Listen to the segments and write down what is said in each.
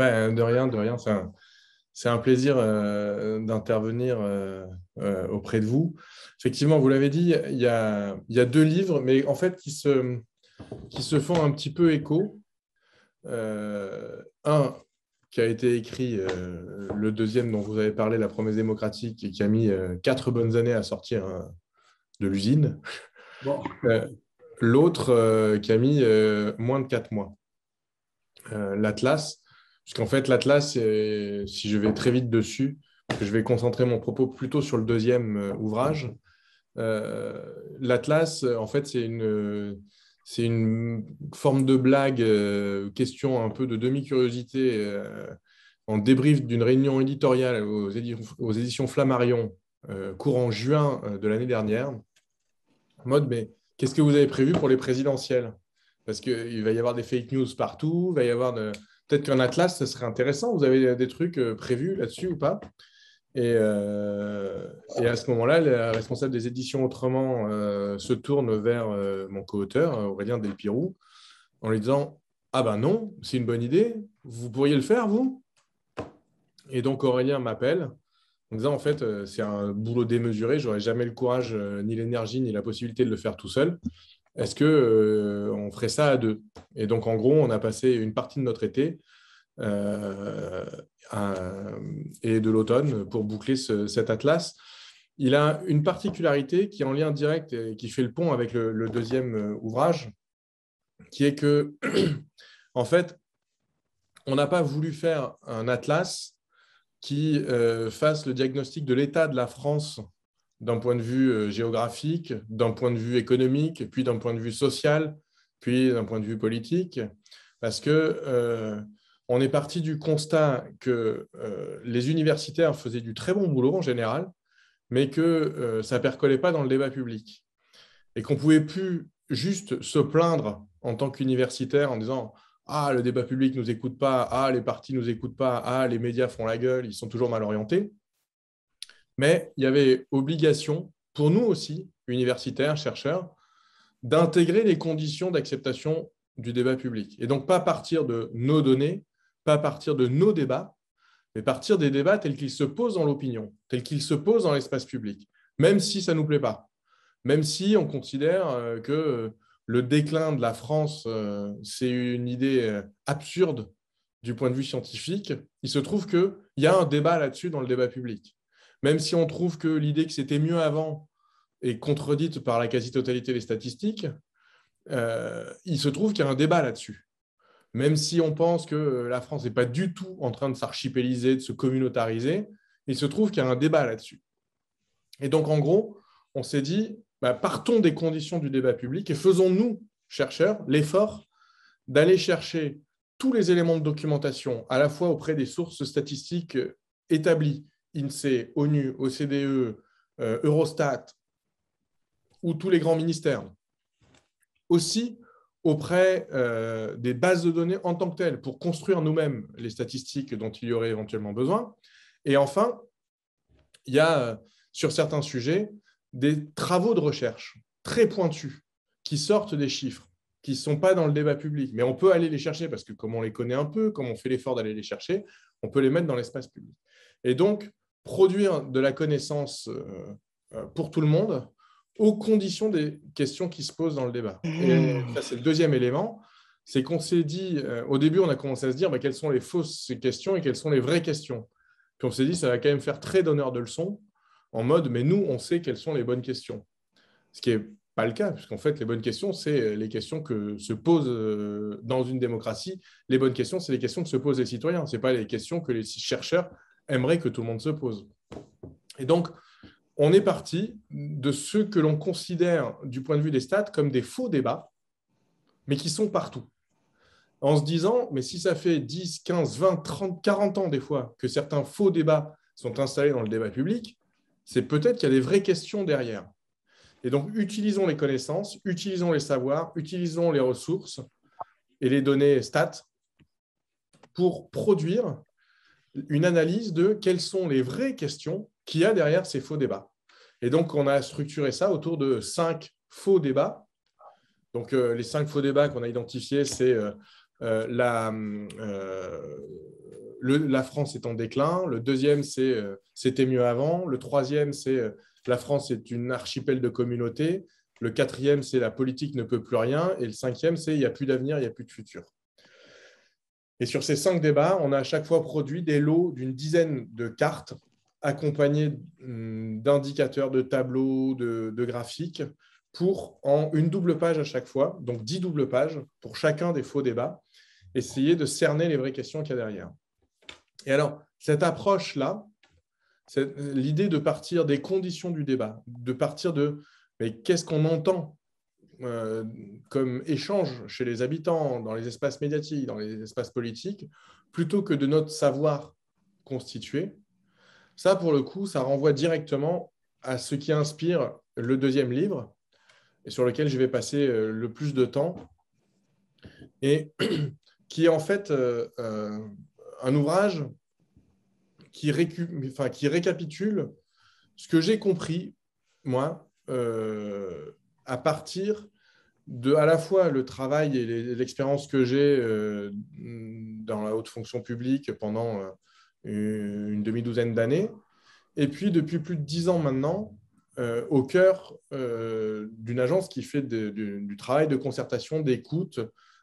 De rien, de rien. C'est un plaisir d'intervenir auprès de vous. Effectivement, vous l'avez dit, il y a deux livres, mais en fait qui se font un petit peu écho. Un qui a été écrit, le deuxième dont vous avez parlé, La promesse démocratique, et qui a mis 4 bonnes années à sortir de l'usine. Bon, Euh, L'autre qui a mis moins de 4 mois. L'Atlas, puisqu'en fait, l'Atlas, si je vais très vite dessus, parce que je vais concentrer mon propos plutôt sur le deuxième ouvrage. Euh, L'Atlas, en fait, c'est une forme de blague, question un peu de demi-curiosité, en débrief d'une réunion éditoriale aux éditions Flammarion, courant juin de l'année dernière, en mode, mais qu'est-ce que vous avez prévu pour les présidentielles? Parce qu'il va y avoir des fake news partout, il va y avoir peut-être qu'un atlas, ça serait intéressant. Vous avez des trucs prévus là-dessus ou pas? Et à ce moment-là, la responsable des éditions Autrement se tourne vers mon co-auteur, Aurélien Delpirou, en lui disant: ah ben non, c'est une bonne idée, vous pourriez le faire, vous? Et donc Aurélien m'appelle en disant: en fait, c'est un boulot démesuré, j'aurais jamais le courage, ni l'énergie, ni la possibilité de le faire tout seul. Est-ce que on ferait ça à deux? Et donc, en gros, on a passé une partie de notre été euh, et de l'automne pour boucler cet atlas. Il a une particularité qui est en lien direct et qui fait le pont avec le deuxième ouvrage, qui est que, en fait, on n'a pas voulu faire un atlas qui fasse le diagnostic de l'état de la France d'un point de vue géographique, d'un point de vue économique, puis d'un point de vue social, puis d'un point de vue politique, parce que on est parti du constat que les universitaires faisaient du très bon boulot en général, mais que ça ne percolait pas dans le débat public, et qu'on ne pouvait plus juste se plaindre en tant qu'universitaire en disant: ah, le débat public ne nous écoute pas, ah, les partis ne nous écoutent pas, ah, les médias font la gueule, ils sont toujours mal orientés. Mais il y avait obligation, pour nous aussi, universitaires, chercheurs, d'intégrer les conditions d'acceptation du débat public. Et donc, pas partir de nos données, pas partir de nos débats, mais partir des débats tels qu'ils se posent dans l'opinion, tels qu'ils se posent dans l'espace public, même si ça ne nous plaît pas, même si on considère que le déclin de la France, c'est une idée absurde du point de vue scientifique. Il se trouve qu'il y a un débat là-dessus dans le débat public. Même si on trouve que l'idée que c'était mieux avant est contredite par la quasi-totalité des statistiques, il se trouve qu'il y a un débat là-dessus. Même si on pense que la France n'est pas du tout en train de s'archipéliser, de se communautariser, il se trouve qu'il y a un débat là-dessus. Et donc, en gros, on s'est dit, bah, partons des conditions du débat public et faisons-nous, chercheurs, l'effort d'aller chercher tous les éléments de documentation, à la fois auprès des sources statistiques établies, INSEE, ONU, OCDE, Eurostat, ou tous les grands ministères, aussi auprès des bases de données en tant que telles, pour construire nous-mêmes les statistiques dont il y aurait éventuellement besoin. Et enfin, il y a sur certains sujets des travaux de recherche très pointus qui sortent des chiffres, qui ne sont pas dans le débat public, mais on peut aller les chercher parce que comme on les connaît un peu, comme on fait l'effort d'aller les chercher, on peut les mettre dans l'espace public. Et donc, produire de la connaissance pour tout le monde aux conditions des questions qui se posent dans le débat. Et ça, c'est le deuxième élément, c'est qu'on s'est dit, au début, on a commencé à se dire quelles sont les fausses questions et quelles sont les vraies questions. Puis on s'est dit, ça va quand même faire très donneur de leçons, en mode, mais nous, on sait quelles sont les bonnes questions. Ce qui n'est pas le cas, puisqu'en fait, les bonnes questions, c'est les questions que se posent dans une démocratie. Les bonnes questions, c'est les questions que se posent les citoyens. Ce n'est pas les questions que les chercheurs aimeraient que tout le monde se pose. Et donc, on est parti de ce que l'on considère, du point de vue des stats, comme des faux débats, mais qui sont partout. En se disant, mais si ça fait 10, 15, 20, 30, 40 ans des fois que certains faux débats sont installés dans le débat public, c'est peut-être qu'il y a des vraies questions derrière. Et donc, utilisons les connaissances, utilisons les savoirs, utilisons les ressources et les données stats pour produire une analyse de quelles sont les vraies questions qu'il y a derrière ces faux débats. Et donc, on a structuré ça autour de 5 faux débats. Donc, les 5 faux débats qu'on a identifiés, c'est la France est en déclin. Le deuxième, c'est c'était mieux avant. Le troisième, c'est la France est une archipel de communautés. Le quatrième, c'est la politique ne peut plus rien. Et le cinquième, c'est il n'y a plus d'avenir, il n'y a plus de futur. Et sur ces 5 débats, on a à chaque fois produit des lots d'une dizaine de cartes accompagnées d'indicateurs, de tableaux, de graphiques pour, en une double page à chaque fois, donc 10 doubles pages pour chacun des faux débats, essayer de cerner les vraies questions qu'il y a derrière. Et alors, cette approche-là, c'est l'idée de partir des conditions du débat, de partir de mais qu'est-ce qu'on entend comme échange chez les habitants, dans les espaces médiatiques, dans les espaces politiques, plutôt que de notre savoir constitué. Ça, pour le coup, ça renvoie directement à ce qui inspire le deuxième livre, et sur lequel je vais passer le plus de temps, et qui est en fait un ouvrage qui récapitule ce que j'ai compris, moi, à partir de à la fois le travail et l'expérience que j'ai dans la haute fonction publique pendant une demi-douzaine d'années, et puis depuis plus de 10 ans maintenant, au cœur d'une agence qui fait du travail de concertation, d'écoute,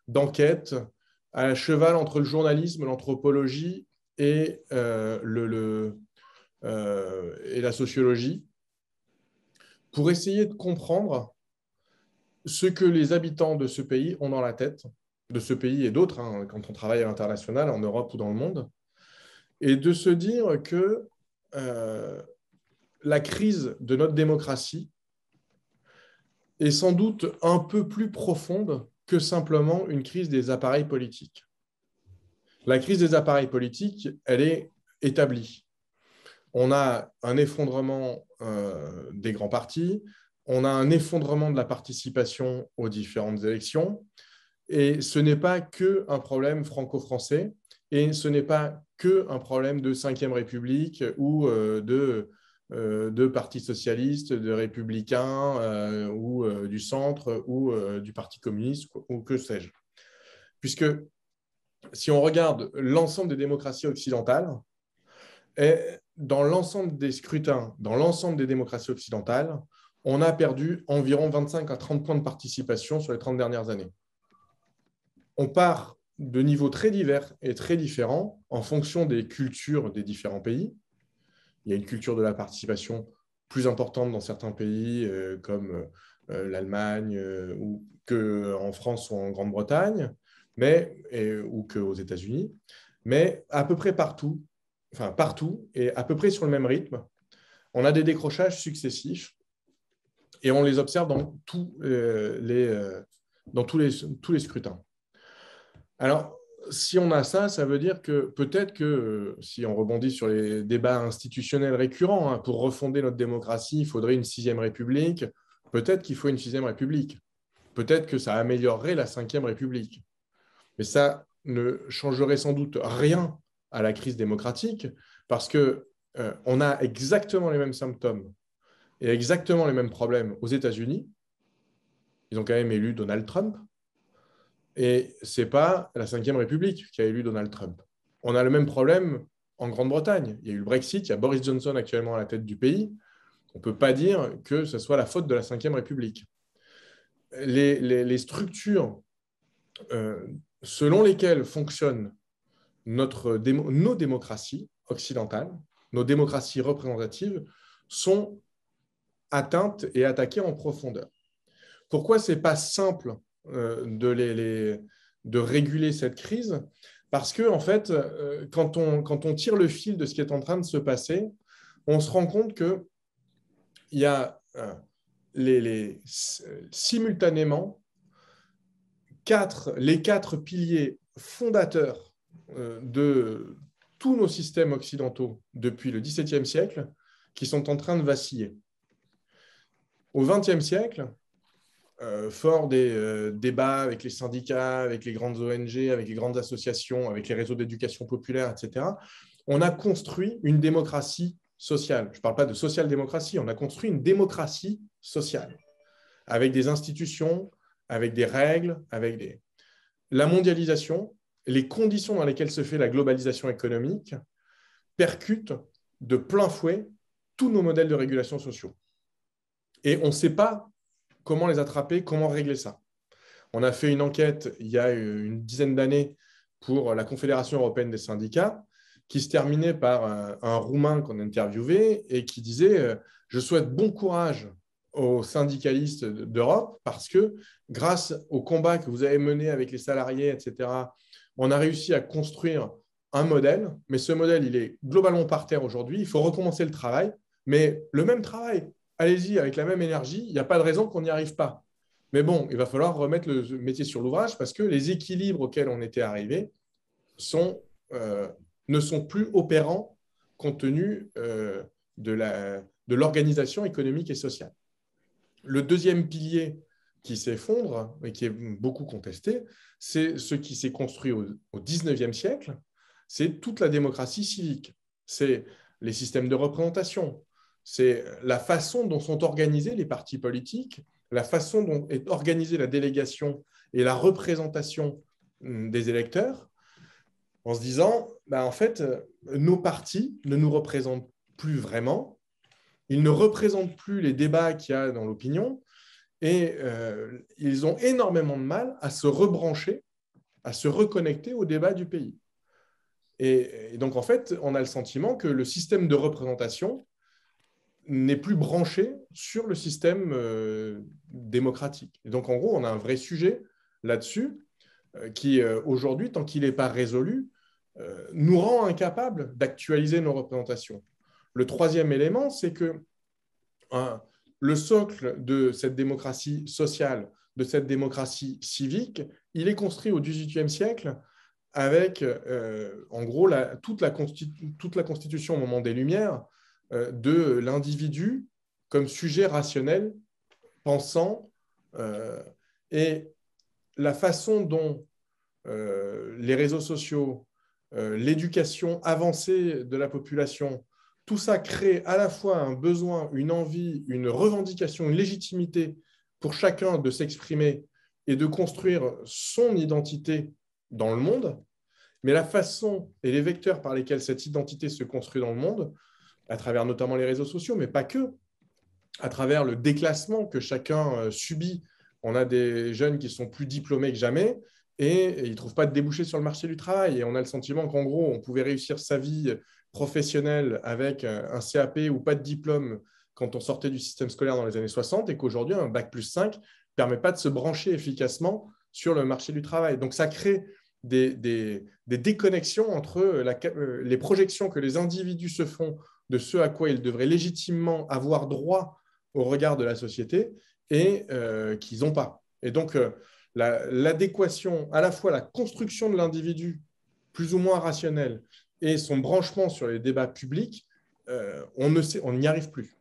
d'enquête, à cheval entre le journalisme, l'anthropologie et, et la sociologie, pour essayer de comprendre ce que les habitants de ce pays ont dans la tête, de ce pays et d'autres, hein, quand on travaille à l'international, en Europe ou dans le monde, et de se dire que la crise de notre démocratie est sans doute un peu plus profonde que simplement une crise des appareils politiques. La crise des appareils politiques, elle est établie. On a un effondrement des grands partis, on a un effondrement de la participation aux différentes élections, et ce n'est pas qu'un problème franco-français, et ce n'est pas qu'un problème de Ve République ou de Parti socialiste, de républicains ou du centre ou du Parti communiste ou que sais-je. Puisque si on regarde l'ensemble des démocraties occidentales, et dans l'ensemble des scrutins, dans l'ensemble des démocraties occidentales, on a perdu environ 25 à 30 points de participation sur les 30 dernières années. On part de niveaux très divers et très différents en fonction des cultures des différents pays. Il y a une culture de la participation plus importante dans certains pays comme l'Allemagne ou qu'en France ou en Grande-Bretagne, ou qu'aux États-Unis, mais à peu près partout, enfin partout et à peu près sur le même rythme, on a des décrochages successifs et on les observe dans tous les scrutins. Alors, si on a ça, ça veut dire que peut-être que, si on rebondit sur les débats institutionnels récurrents, hein, pour refonder notre démocratie, il faudrait une 6e République. Peut-être qu'il faut une 6e République. Peut-être que ça améliorerait la 5e République. Mais ça ne changerait sans doute rien à la crise démocratique parce qu'on a exactement les mêmes symptômes et exactement les mêmes problèmes aux États-Unis. Ils ont quand même élu Donald Trump. Et ce n'est pas la 5e République qui a élu Donald Trump. On a le même problème en Grande-Bretagne. Il y a eu le Brexit, il y a Boris Johnson actuellement à la tête du pays. On ne peut pas dire que ce soit la faute de la 5e République. Les structures selon lesquelles fonctionnent nos démocraties occidentales, nos démocraties représentatives, sont atteintes et attaquées en profondeur. Pourquoi ce n'est pas simple de réguler cette crise? Parce que, en fait, quand on tire le fil de ce qui est en train de se passer, on se rend compte qu'il y a simultanément les 4 piliers fondateurs de tous nos systèmes occidentaux depuis le XVIIe siècle qui sont en train de vaciller. Au XXe siècle, fort des débats avec les syndicats, avec les grandes ONG, avec les grandes associations, avec les réseaux d'éducation populaire, etc., on a construit une démocratie sociale. Je ne parle pas de social-démocratie, on a construit une démocratie sociale, avec des institutions, avec des règles, La mondialisation les conditions dans lesquelles se fait la globalisation économique percutent de plein fouet tous nos modèles de régulation sociaux. Et on ne sait pas comment les attraper, comment régler ça. On a fait une enquête il y a une dizaine d'années pour la Confédération européenne des syndicats qui se terminait par un Roumain qu'on a interviewé et qui disait « Je souhaite bon courage aux syndicalistes d'Europe parce que grâce au combat que vous avez mené avec les salariés, etc., on a réussi à construire un modèle, mais ce modèle, il est globalement par terre aujourd'hui. Il faut recommencer le travail, mais le même travail, allez-y avec la même énergie, il n'y a pas de raison qu'on n'y arrive pas. Mais bon, il va falloir remettre le métier sur l'ouvrage parce que les équilibres auxquels on était arrivé ne sont plus opérants compte tenu de l'organisation économique et sociale. Le deuxième pilier qui s'effondre et qui est beaucoup contesté, c'est ce qui s'est construit au XIXe siècle, c'est toute la démocratie civique, c'est les systèmes de représentation, c'est la façon dont sont organisés les partis politiques, la façon dont est organisée la délégation et la représentation des électeurs, en se disant, en fait, nos partis ne nous représentent plus vraiment, ils ne représentent plus les débats qu'il y a dans l'opinion, et ils ont énormément de mal à se rebrancher, à se reconnecter au débat du pays. Et donc, en fait, on a le sentiment que le système de représentation n'est plus branché sur le système démocratique. Et donc, en gros, on a un vrai sujet là-dessus qui, aujourd'hui, tant qu'il n'est pas résolu, nous rend incapables d'actualiser nos représentations. Le troisième élément, c'est que le socle de cette démocratie sociale, de cette démocratie civique, il est construit au XVIIIe siècle avec, en gros, toute la constitution au moment des Lumières de l'individu comme sujet rationnel, pensant, et la façon dont les réseaux sociaux, l'éducation avancée de la population, tout ça crée à la fois un besoin, une envie, une revendication, une légitimité pour chacun de s'exprimer et de construire son identité dans le monde, mais la façon et les vecteurs par lesquels cette identité se construit dans le monde, à travers notamment les réseaux sociaux, mais pas que, à travers le déclassement que chacun subit. On a des jeunes qui sont plus diplômés que jamais et ils ne trouvent pas de débouchés sur le marché du travail. Et on a le sentiment qu'en gros, on pouvait réussir sa vie professionnelle avec un CAP ou pas de diplôme quand on sortait du système scolaire dans les années 60 et qu'aujourd'hui, un bac+5 ne permet pas de se brancher efficacement sur le marché du travail. Donc, ça crée des déconnexions entre les projections que les individus se font de ce à quoi ils devraient légitimement avoir droit au regard de la société et qu'ils n'ont pas. Et donc, l'adéquation, à la fois la construction de l'individu plus ou moins rationnel et son branchement sur les débats publics, on n'y arrive plus.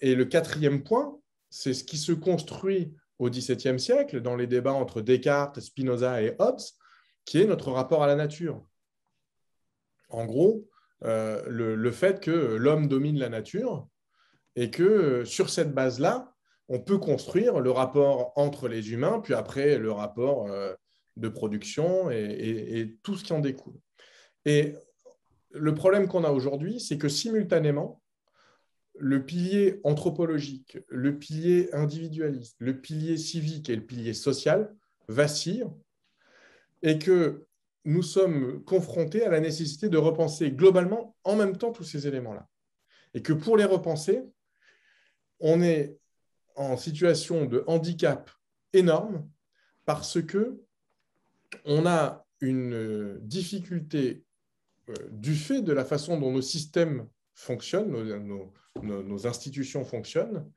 Et le quatrième point, c'est ce qui se construit au XVIIe siècle dans les débats entre Descartes, Spinoza et Hobbes, qui est notre rapport à la nature. En gros, le fait que l'homme domine la nature et que sur cette base-là, on peut construire le rapport entre les humains, puis après le rapport de production et tout ce qui en découle. Et le problème qu'on a aujourd'hui, c'est que simultanément, le pilier anthropologique, le pilier individualiste, le pilier civique et le pilier social vacillent et que nous sommes confrontés à la nécessité de repenser globalement en même temps tous ces éléments-là. Et que pour les repenser, on est en situation de handicap énorme parce qu'on a une difficulté du fait de la façon dont nos systèmes fonctionnent, nos institutions fonctionnent,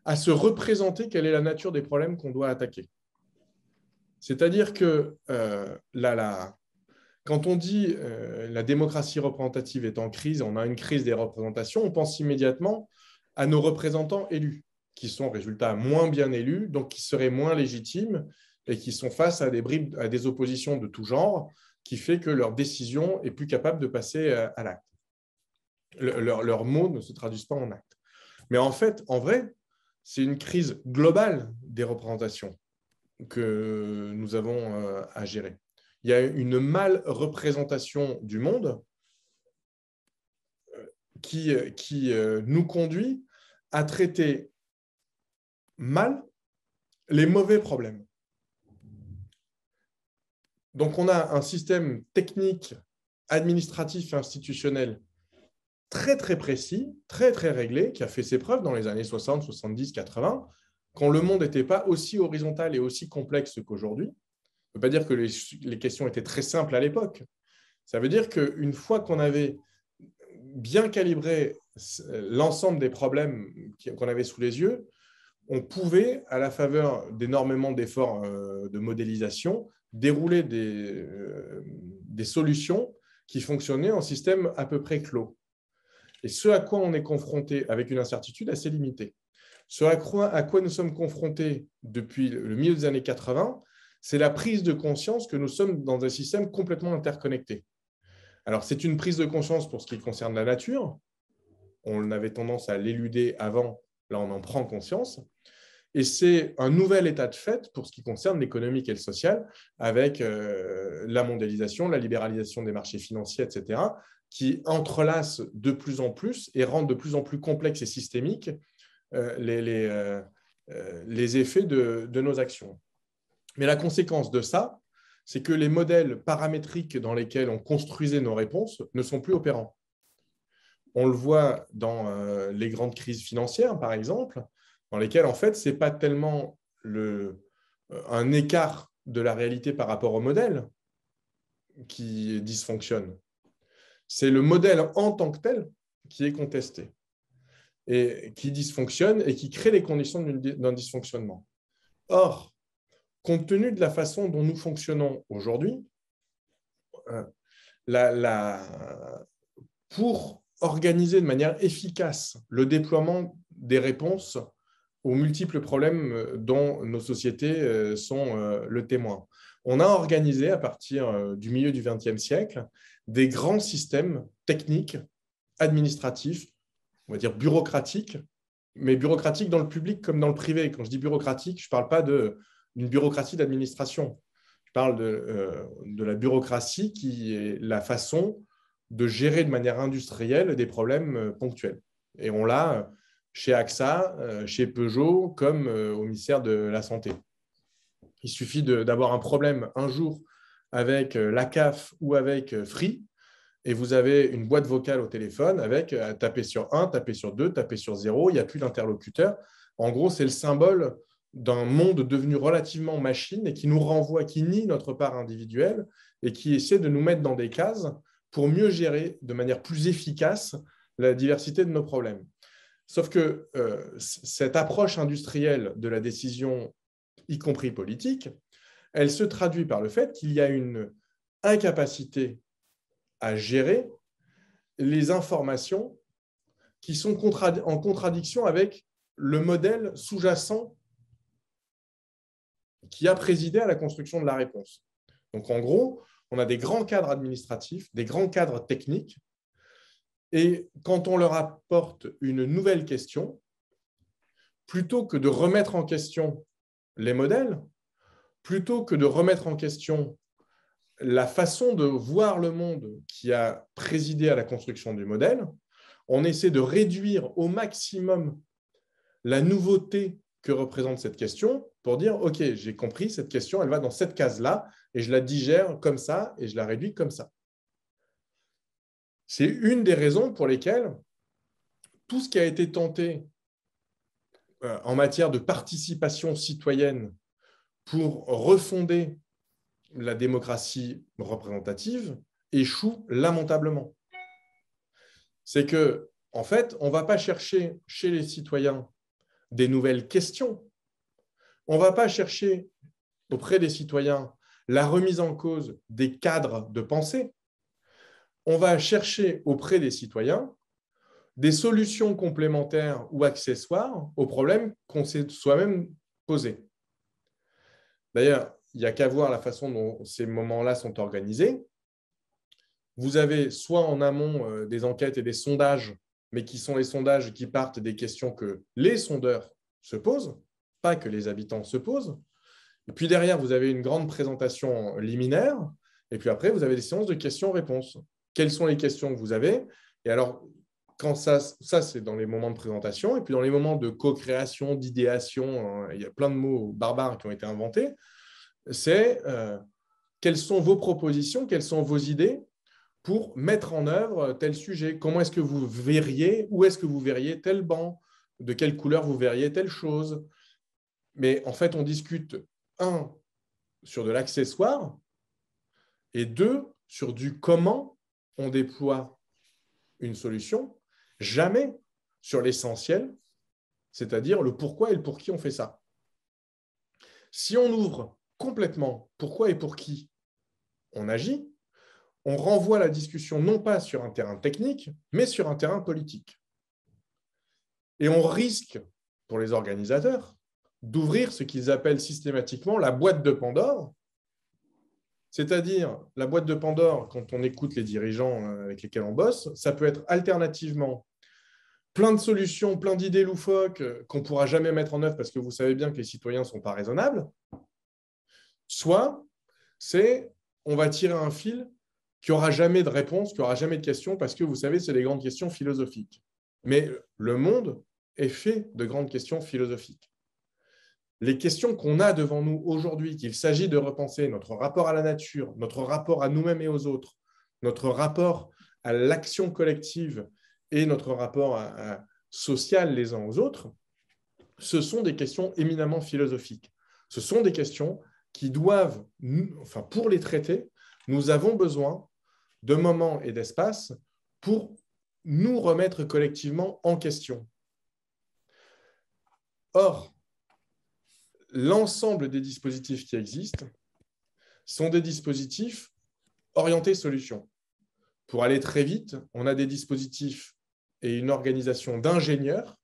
à se représenter quelle est la nature des problèmes qu'on doit attaquer. C'est-à-dire que quand on dit la démocratie représentative est en crise, on a une crise des représentations, on pense immédiatement à nos représentants élus, qui sont, résultat, moins bien élus, donc qui seraient moins légitimes et qui sont face à des oppositions de tout genre, qui fait que leur décision est plus capable de passer à l'acte. Leurs mots ne se traduisent pas en actes. Mais en fait, en vrai, c'est une crise globale des représentations que nous avons à gérer. il y a une mal-représentation du monde qui nous conduit à traiter mal les mauvais problèmes. Donc, on a un système technique, administratif et institutionnel très, très précis, très, très réglé, qui a fait ses preuves dans les années 60, 70, 80, quand le monde n'était pas aussi horizontal et aussi complexe qu'aujourd'hui. Ça ne veut pas dire que les questions étaient très simples à l'époque. Ça veut dire qu'une fois qu'on avait bien calibré l'ensemble des problèmes qu'on avait sous les yeux, on pouvait, à la faveur d'énormément d'efforts de modélisation, dérouler des solutions qui fonctionnaient en système à peu près clos. Et ce à quoi on est confronté avec une incertitude assez limitée. Ce à quoi nous sommes confrontés depuis le milieu des années 80, c'est la prise de conscience que nous sommes dans un système complètement interconnecté. Alors, c'est une prise de conscience pour ce qui concerne la nature. On avait tendance à l'éluder avant, là on en prend conscience. Et c'est un nouvel état de fait pour ce qui concerne l'économique et le social, avec la mondialisation, la libéralisation des marchés financiers, etc., qui entrelacent de plus en plus et rendent de plus en plus complexes et systémiques les effets de nos actions. Mais la conséquence de ça, c'est que les modèles paramétriques dans lesquels on construisait nos réponses ne sont plus opérants. On le voit dans les grandes crises financières, par exemple, dans lesquelles, en fait, ce n'est pas tellement un écart de la réalité par rapport au modèle qui dysfonctionne. C'est le modèle en tant que tel qui est contesté et qui dysfonctionne et qui crée les conditions d'un dysfonctionnement. Or, compte tenu de la façon dont nous fonctionnons aujourd'hui, pour organiser de manière efficace le déploiement des réponses aux multiples problèmes dont nos sociétés sont le témoin. On a organisé, à partir du milieu du XXe siècle, des grands systèmes techniques, administratifs, on va dire bureaucratiques, mais bureaucratiques dans le public comme dans le privé. Quand je dis bureaucratique, je ne parle pas d'une bureaucratie d'administration. Je parle de la bureaucratie qui est la façon de gérer de manière industrielle des problèmes ponctuels. Et on l'a chez AXA, chez Peugeot, comme au ministère de la Santé. Il suffit d'avoir un problème un jour avec la CAF ou avec Free, et vous avez une boîte vocale au téléphone avec taper sur 1, taper sur 2, taper sur 0, il n'y a plus d'interlocuteur. En gros, c'est le symbole d'un monde devenu relativement machine et qui nous renvoie, qui nie notre part individuelle et qui essaie de nous mettre dans des cases pour mieux gérer de manière plus efficace la diversité de nos problèmes. Sauf que cette approche industrielle de la décision, y compris politique, elle se traduit par le fait qu'il y a une incapacité à gérer les informations qui sont en contradiction avec le modèle sous-jacent qui a présidé à la construction de la réponse. Donc, en gros, on a des grands cadres administratifs, des grands cadres techniques, et quand on leur apporte une nouvelle question, plutôt que de remettre en question les modèles, plutôt que de remettre en question la façon de voir le monde qui a présidé à la construction du modèle, on essaie de réduire au maximum la nouveauté que représente cette question pour dire « Ok, j'ai compris, cette question, elle va dans cette case-là et je la digère comme ça et je la réduis comme ça. » C'est une des raisons pour lesquelles tout ce qui a été tenté en matière de participation citoyenne pour refonder la démocratie représentative échoue lamentablement. C'est que, en fait, on ne va pas chercher chez les citoyens des nouvelles questions. On ne va pas chercher auprès des citoyens la remise en cause des cadres de pensée. On va chercher auprès des citoyens des solutions complémentaires ou accessoires aux problèmes qu'on s'est soi-même posés. D'ailleurs, il n'y a qu'à voir la façon dont ces moments-là sont organisés. Vous avez soit en amont des enquêtes et des sondages, mais qui sont les sondages qui partent des questions que les sondeurs se posent, pas que les habitants se posent. Et puis derrière, vous avez une grande présentation liminaire Et puis après, vous avez des séances de questions-réponses. Quelles sont les questions que vous avez? Et alors, quand ça c'est dans les moments de présentation. Et puis dans les moments de co-création, d'idéation, il y a plein de mots barbares qui ont été inventés. C'est quelles sont vos propositions, quelles sont vos idées pour mettre en œuvre tel sujet. Comment est-ce que vous verriez, où est-ce que vous verriez tel banc, de quelle couleur vous verriez telle chose. Mais en fait, on discute, un, sur de l'accessoire, et deux, sur du comment on déploie une solution, jamais sur l'essentiel, c'est-à-dire le pourquoi et le pour qui on fait ça. Si on ouvre complètement pourquoi et pour qui on agit, on renvoie la discussion non pas sur un terrain technique, mais sur un terrain politique. Et on risque, pour les organisateurs, d'ouvrir ce qu'ils appellent systématiquement la boîte de Pandore, c'est-à-dire la boîte de Pandore, quand on écoute les dirigeants avec lesquels on bosse, ça peut être alternativement plein de solutions, plein d'idées loufoques qu'on ne pourra jamais mettre en œuvre parce que vous savez bien que les citoyens ne sont pas raisonnables, soit c'est on va tirer un fil qui n'aura jamais de réponse, qui n'aura jamais de questions, parce que vous savez, c'est des grandes questions philosophiques. Mais le monde est fait de grandes questions philosophiques. Les questions qu'on a devant nous aujourd'hui, qu'il s'agit de repenser notre rapport à la nature, notre rapport à nous-mêmes et aux autres, notre rapport à l'action collective et notre rapport social les uns aux autres, ce sont des questions éminemment philosophiques. Ce sont des questions qui doivent, enfin pour les traiter, nous avons besoin de moments et d'espaces pour nous remettre collectivement en question. Or, l'ensemble des dispositifs qui existent sont des dispositifs orientés solutions. Pour aller très vite, on a des dispositifs et une organisation d'ingénieurs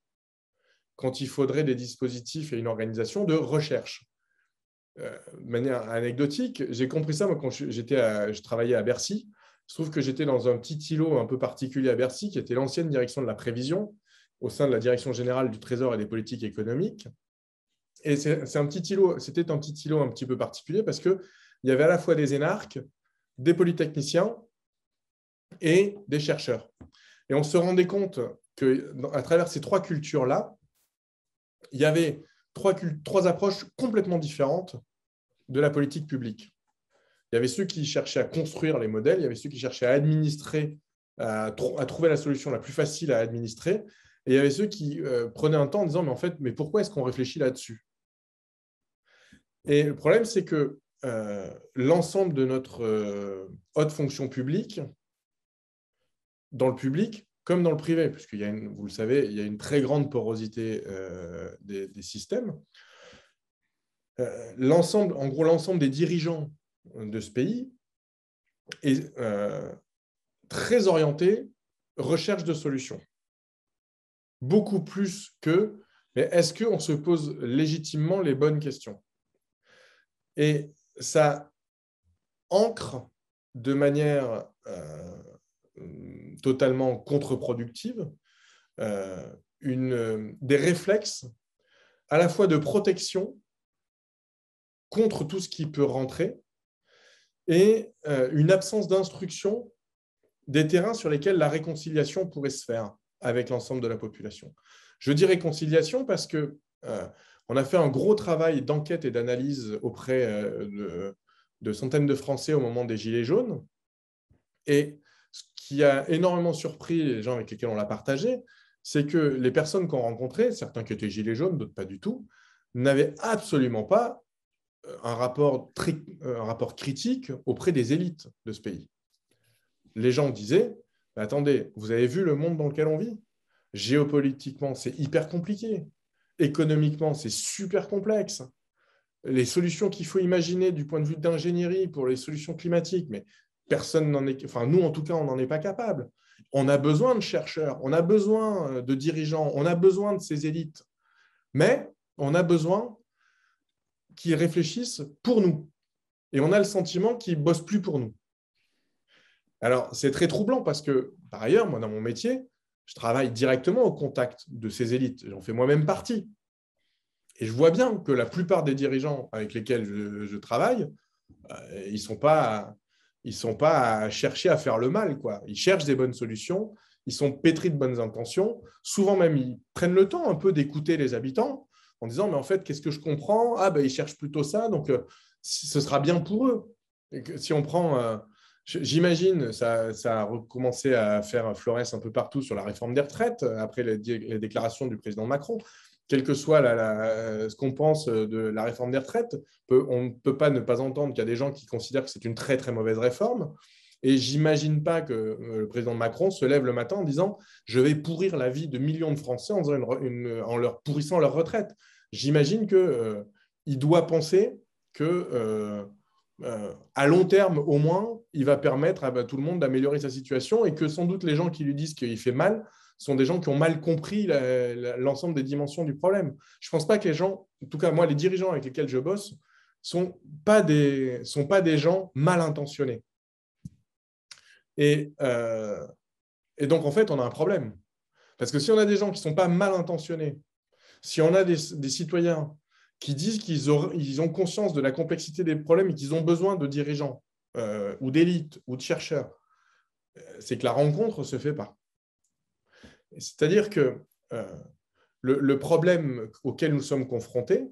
quand il faudrait des dispositifs et une organisation de recherche. De manière anecdotique, j'ai compris ça moi, quand je travaillais à Bercy. Il se trouve que j'étais dans un petit îlot un peu particulier à Bercy, qui était l'ancienne direction de la prévision, au sein de la direction générale du Trésor et des politiques économiques. Et c'était un petit îlot un petit peu particulier parce qu'il y avait à la fois des énarques, des polytechniciens et des chercheurs. Et on se rendait compte qu'à travers ces trois cultures-là, il y avait trois approches complètement différentes de la politique publique. Il y avait ceux qui cherchaient à construire les modèles, il y avait ceux qui cherchaient à administrer, à trouver la solution la plus facile à administrer, et il y avait ceux qui prenaient un temps en disant « mais pourquoi est-ce qu'on réfléchit là-dessus ?» Et le problème, c'est que l'ensemble de notre haute fonction publique, dans le public comme dans le privé, puisqu'il y a vous le savez, il y a une très grande porosité des systèmes, l'ensemble des dirigeants de ce pays est très orienté recherche de solutions. Beaucoup plus que mais est-ce qu'on se pose légitimement les bonnes questions? Et ça ancre de manière totalement contre-productive des réflexes à la fois de protection contre tout ce qui peut rentrer et une absence d'instruction des terrains sur lesquels la réconciliation pourrait se faire avec l'ensemble de la population. Je dis réconciliation parce que on a fait un gros travail d'enquête et d'analyse auprès de centaines de Français au moment des Gilets jaunes. Et ce qui a énormément surpris les gens avec lesquels on l'a partagé, c'est que les personnes qu'on rencontrait, certains qui étaient Gilets jaunes, d'autres pas du tout, n'avaient absolument pas un rapport critique auprès des élites de ce pays. Les gens disaient « Attendez, vous avez vu le monde dans lequel on vit? Géopolitiquement, c'est hyper compliqué. Économiquement, c'est super complexe. Les solutions qu'il faut imaginer du point de vue d'ingénierie pour les solutions climatiques, mais personne n'en est... Enfin, nous, en tout cas, on n'en est pas capable. On a besoin de chercheurs, on a besoin de dirigeants, on a besoin de ces élites. Mais on a besoin qu'ils réfléchissent pour nous. Et on a le sentiment qu'ils ne bossent plus pour nous. » Alors, c'est très troublant parce que, par ailleurs, moi, dans mon métier, je travaille directement au contact de ces élites. J'en fais moi-même partie. Et je vois bien que la plupart des dirigeants avec lesquels je travaille, ils ne sont pas ils ne sont pas à chercher à faire le mal, quoi. Ils cherchent des bonnes solutions, ils sont pétris de bonnes intentions. Souvent même, ils prennent le temps un peu d'écouter les habitants en disant, mais en fait, qu'est-ce que je comprends? Ah, ben, ils cherchent plutôt ça, donc ce sera bien pour eux. Et que, si on prend, j'imagine, ça a recommencé à faire florès un peu partout sur la réforme des retraites, après les déclarations du président Macron. Quel que soit ce qu'on pense de la réforme des retraites, on ne peut pas ne pas entendre qu'il y a des gens qui considèrent que c'est une très, très mauvaise réforme. Et j'imagine pas que le président Macron se lève le matin en disant « je vais pourrir la vie de millions de Français en leur pourrissant leur retraite ». J'imagine qu'il doit penser que, à long terme au moins, il va permettre à tout le monde d'améliorer sa situation et que sans doute les gens qui lui disent qu'il fait mal sont des gens qui ont mal compris l'ensemble des dimensions du problème. Je ne pense pas que les gens, en tout cas moi, les dirigeants avec lesquels je bosse, ne sont pas des gens mal intentionnés. Et donc, en fait, on a un problème. Parce que si on a des gens qui ne sont pas mal intentionnés, si on a des citoyens qui disent qu'ils ont conscience de la complexité des problèmes et qu'ils ont besoin de dirigeants ou d'élites ou de chercheurs, c'est que la rencontre ne se fait pas. C'est-à-dire que le problème auquel nous sommes confrontés,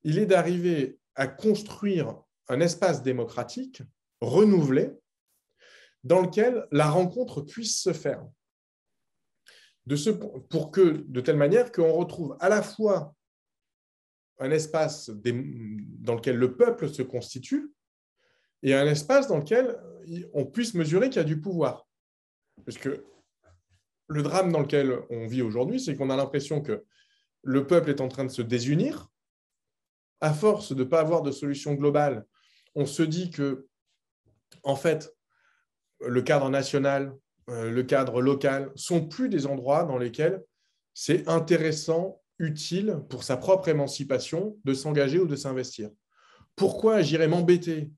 il est d'arriver à construire un espace démocratique renouvelé dans lequel la rencontre puisse se faire. De telle manière qu'on retrouve à la fois un espace dans lequel le peuple se constitue et un espace dans lequel on puisse mesurer qu'il y a du pouvoir. Parce que le drame dans lequel on vit aujourd'hui, c'est qu'on a l'impression que le peuple est en train de se désunir. À force de ne pas avoir de solution globale, on se dit que, en fait, le cadre national, le cadre local sont plus des endroits dans lesquels c'est intéressant, utile pour sa propre émancipation de s'engager ou de s'investir. Pourquoi j'irais m'embêter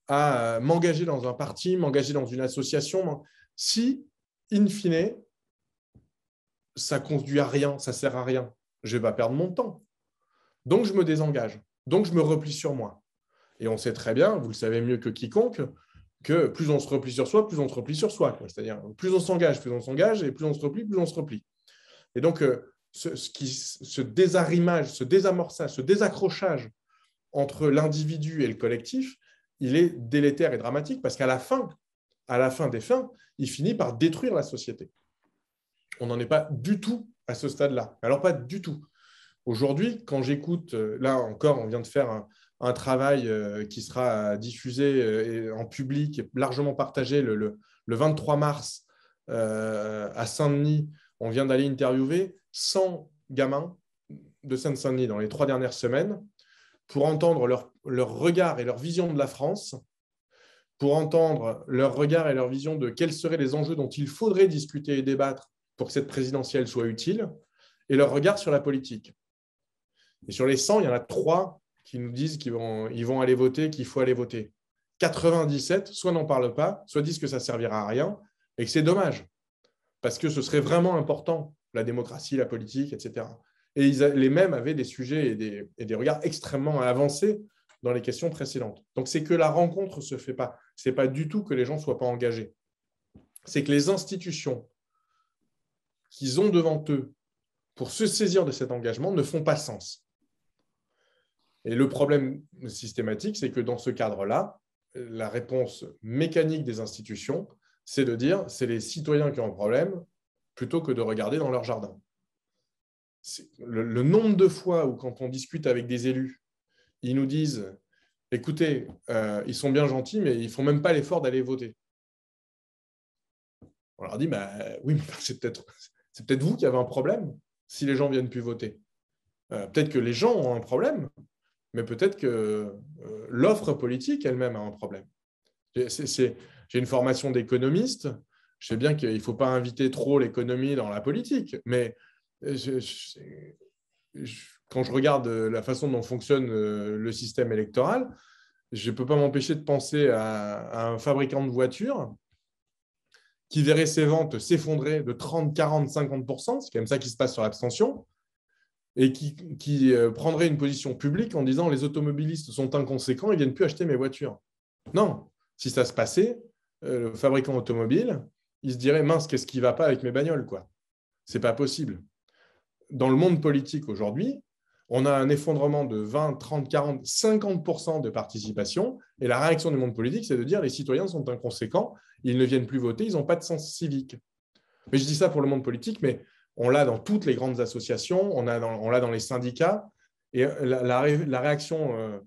à m'engager dans un parti, m'engager dans une association, si, in fine, ça ne conduit à rien, ça ne sert à rien. Je ne vais pas perdre mon temps. Donc, je me désengage. Donc, je me replie sur moi. Et on sait très bien, vous le savez mieux que quiconque, que plus on se replie sur soi, plus on se replie sur soi. C'est-à-dire, plus on s'engage, et plus on se replie, plus on se replie. Et donc, ce désarrimage, ce désamorçage, ce désaccrochage entre l'individu et le collectif, il est délétère et dramatique parce qu'à la fin des fins, il finit par détruire la société. On n'en est pas du tout à ce stade-là. Alors, pas du tout. Aujourd'hui, quand j'écoute, là encore, on vient de faire un travail qui sera diffusé en public et largement partagé le 23 mars à Saint-Denis. On vient d'aller interviewer 100 gamins de Seine-Saint-Denis dans les 3 dernières semaines pour entendre leur regard et leur vision de la France, pour entendre leur regard et leur vision de quels seraient les enjeux dont il faudrait discuter et débattre pour que cette présidentielle soit utile, et leur regard sur la politique. Et sur les 100, il y en a 3 qui nous disent qu'ils vont aller voter, qu'il faut aller voter. 97, soit n'en parlent pas, soit disent que ça ne servira à rien et que c'est dommage, parce que ce serait vraiment important, la démocratie, la politique, etc. Et les mêmes avaient des sujets et des regards extrêmement avancés dans les questions précédentes. Donc, c'est que la rencontre ne se fait pas. Ce n'est pas du tout que les gens ne soient pas engagés. C'est que les institutions qu'ils ont devant eux pour se saisir de cet engagement ne font pas sens. Et le problème systématique, c'est que dans ce cadre-là, la réponse mécanique des institutions, c'est de dire c'est les citoyens qui ont un problème plutôt que de regarder dans leur jardin. Le nombre de fois où, quand on discute avec des élus, ils nous disent écoutez, ils sont bien gentils, mais ils ne font même pas l'effort d'aller voter. On leur dit oui, mais c'est peut-être vous qui avez un problème si les gens ne viennent plus voter. Peut-être que les gens ont un problème, mais peut-être que l'offre politique elle-même a un problème. J'ai une formation d'économiste, je sais bien qu'il ne faut pas inviter trop l'économie dans la politique, mais quand je regarde la façon dont fonctionne le système électoral, je ne peux pas m'empêcher de penser à un fabricant de voitures qui verrait ses ventes s'effondrer de 30, 40, 50%, c'est quand même ça qui se passe sur l'abstention, et qui prendrait une position publique en disant les automobilistes sont inconséquents, ils ne viennent plus acheter mes voitures. Non, Si ça se passait, le fabricant automobile, il se dirait, mince, qu'est-ce qui ne va pas avec mes bagnoles, quoi. Ce n'est pas possible. Dans le monde politique aujourd'hui, on a un effondrement de 20, 30, 40, 50% de participation. Et la réaction du monde politique, c'est de dire les citoyens sont inconséquents, ils ne viennent plus voter, ils n'ont pas de sens civique. Mais je dis ça pour le monde politique, mais on l'a dans toutes les grandes associations, on l'a dans les syndicats. Et la réaction,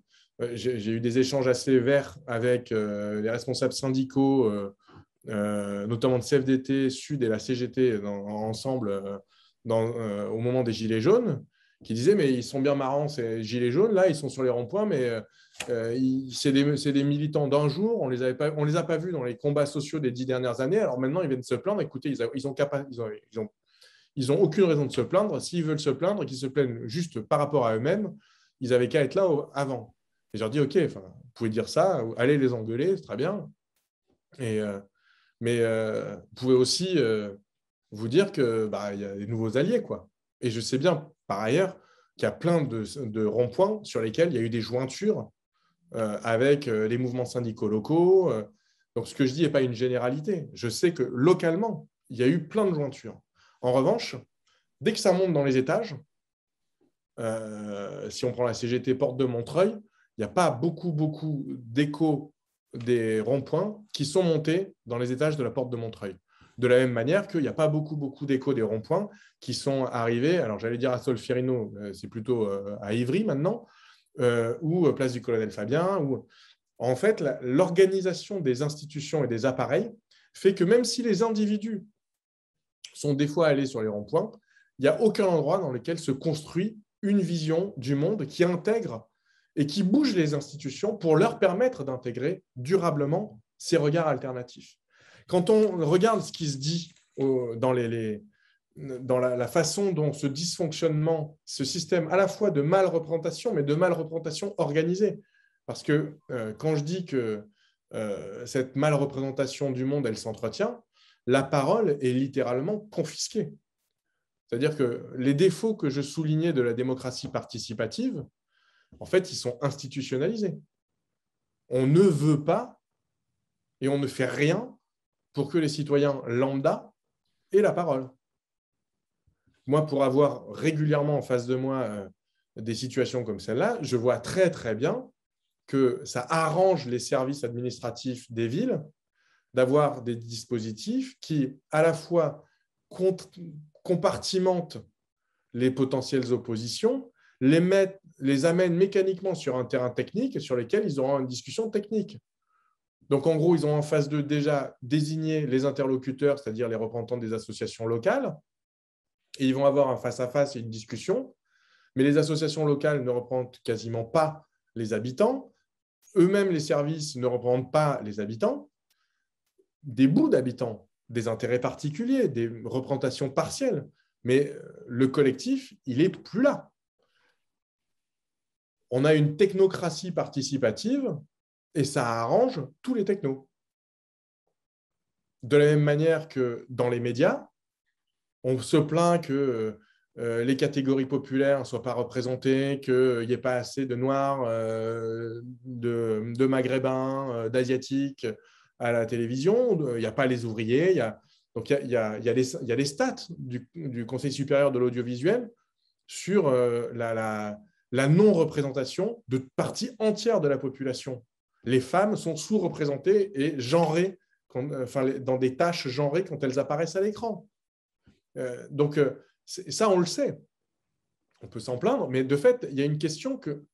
j'ai eu des échanges assez verts avec les responsables syndicaux, notamment de CFDT, Sud et la CGT ensemble au moment des Gilets jaunes, qui disaient mais ils sont bien marrants ces Gilets jaunes, là ils sont sur les ronds-points, mais c'est des militants d'un jour, on les a pas vus dans les combats sociaux des 10 dernières années, alors maintenant ils viennent se plaindre, écoutez, ils ont aucune raison de se plaindre, s'ils veulent se plaindre, qu'ils se plaignent juste par rapport à eux-mêmes, ils avaient qu'à être là avant. Et je leur dis, ok, vous pouvez dire ça, allez les engueuler, c'est très bien, mais vous pouvez aussi vous dire qu'il y a des nouveaux alliés, quoi. Et je sais bien, par ailleurs, qu'il y a plein de ronds-points sur lesquels il y a eu des jointures avec les mouvements syndicaux locaux. Donc, ce que je dis n'est pas une généralité. Je sais que localement, il y a eu plein de jointures. En revanche, dès que ça monte dans les étages, si on prend la CGT Porte de Montreuil, il n'y a pas beaucoup d'échos des ronds-points qui sont montés dans les étages de la Porte de Montreuil. De la même manière qu'il n'y a pas beaucoup d'échos des ronds-points qui sont arrivés, alors j'allais dire à Solferino, c'est plutôt à Ivry maintenant, ou place du Colonel Fabien. En fait, l'organisation des institutions et des appareils fait que même si les individus sont des fois allés sur les ronds-points, il n'y a aucun endroit dans lequel se construit une vision du monde qui intègre et qui bouge les institutions pour leur permettre d'intégrer durablement ces regards alternatifs. Quand on regarde ce qui se dit dans la façon dont ce dysfonctionnement, ce système à la fois de mal-représentation, mais de mal-représentation organisée, parce que quand je dis que cette mal-représentation du monde, elle s'entretient, la parole est littéralement confisquée. C'est-à-dire que les défauts que je soulignais de la démocratie participative, en fait, ils sont institutionnalisés. On ne veut pas et on ne fait rien pour que les citoyens lambda aient la parole. Moi, pour avoir régulièrement en face de moi des situations comme celle-là, je vois très, très bien que ça arrange les services administratifs des villes d'avoir des dispositifs qui, à la fois, compartimentent les potentielles oppositions, les amènent mécaniquement sur un terrain technique sur lequel ils auront une discussion technique. Donc, en gros, ils ont en face d'eux déjà désigné les interlocuteurs, c'est-à-dire les représentants des associations locales, et ils vont avoir un face-à-face et une discussion, mais les associations locales ne représentent quasiment pas les habitants, eux-mêmes, les services ne représentent pas les habitants, des bouts d'habitants, des intérêts particuliers, des représentations partielles, mais le collectif, il n'est plus là. On a une technocratie participative et ça arrange tous les technos. De la même manière que dans les médias, on se plaint que les catégories populaires ne soient pas représentées, qu'il n'y ait pas assez de Noirs, de Maghrébins, d'Asiatiques à la télévision. Il n'y a pas les ouvriers. Donc, il y a les stats du Conseil supérieur de l'audiovisuel sur la non-représentation de parties entières de la population. Les femmes sont sous-représentées et genrées, dans des tâches genrées quand elles apparaissent à l'écran. Donc, ça, on le sait. On peut s'en plaindre, mais de fait, il y a une question que,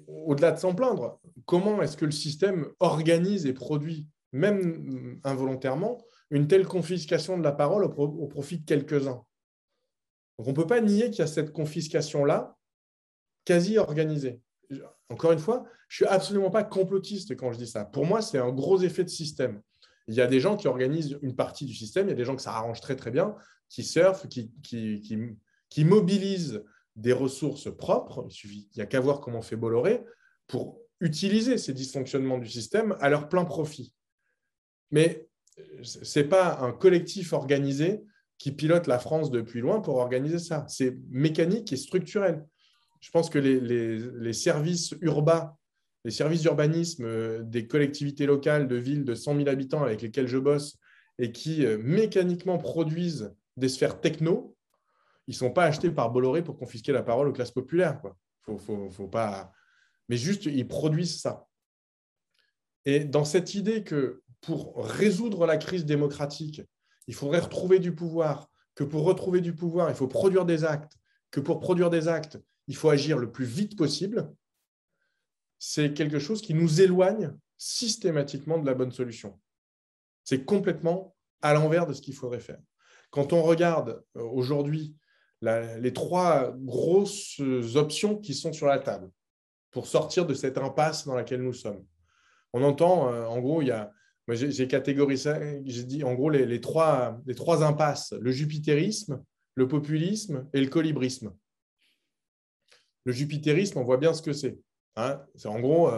au-delà de s'en plaindre, comment est-ce que le système organise et produit, même involontairement, une telle confiscation de la parole au profit de quelques-uns? Donc, on ne peut pas nier qu'il y a cette confiscation-là quasi organisée. Encore une fois, je ne suis absolument pas complotiste quand je dis ça. Pour moi, c'est un gros effet de système. Il y a des gens qui organisent une partie du système, il y a des gens que ça arrange très, très bien, qui surfent, qui mobilisent des ressources propres. Il n'y a qu'à voir comment fait Bolloré pour utiliser ces dysfonctionnements du système à leur plein profit. Mais ce n'est pas un collectif organisé qui pilote la France depuis loin pour organiser ça. C'est mécanique et structurel. Je pense que les services urbains les services d'urbanisme des collectivités locales de villes de 100 000 habitants avec lesquels je bosse et qui mécaniquement produisent des sphères techno, ils ne sont pas achetés par Bolloré pour confisquer la parole aux classes populaires, quoi. Faut pas... Mais juste, ils produisent ça. Et dans cette idée que pour résoudre la crise démocratique, il faudrait retrouver du pouvoir, que pour retrouver du pouvoir, il faut produire des actes, que pour produire des actes, il faut agir le plus vite possible, c'est quelque chose qui nous éloigne systématiquement de la bonne solution. C'est complètement à l'envers de ce qu'il faudrait faire. Quand on regarde aujourd'hui les 3 grosses options qui sont sur la table pour sortir de cette impasse dans laquelle nous sommes, on entend, en gros, j'ai catégorisé, j'ai dit en gros les trois impasses, le jupitérisme, le populisme et le colibrisme. Le jupitérisme, on voit bien ce que c'est. Hein, c'est en gros,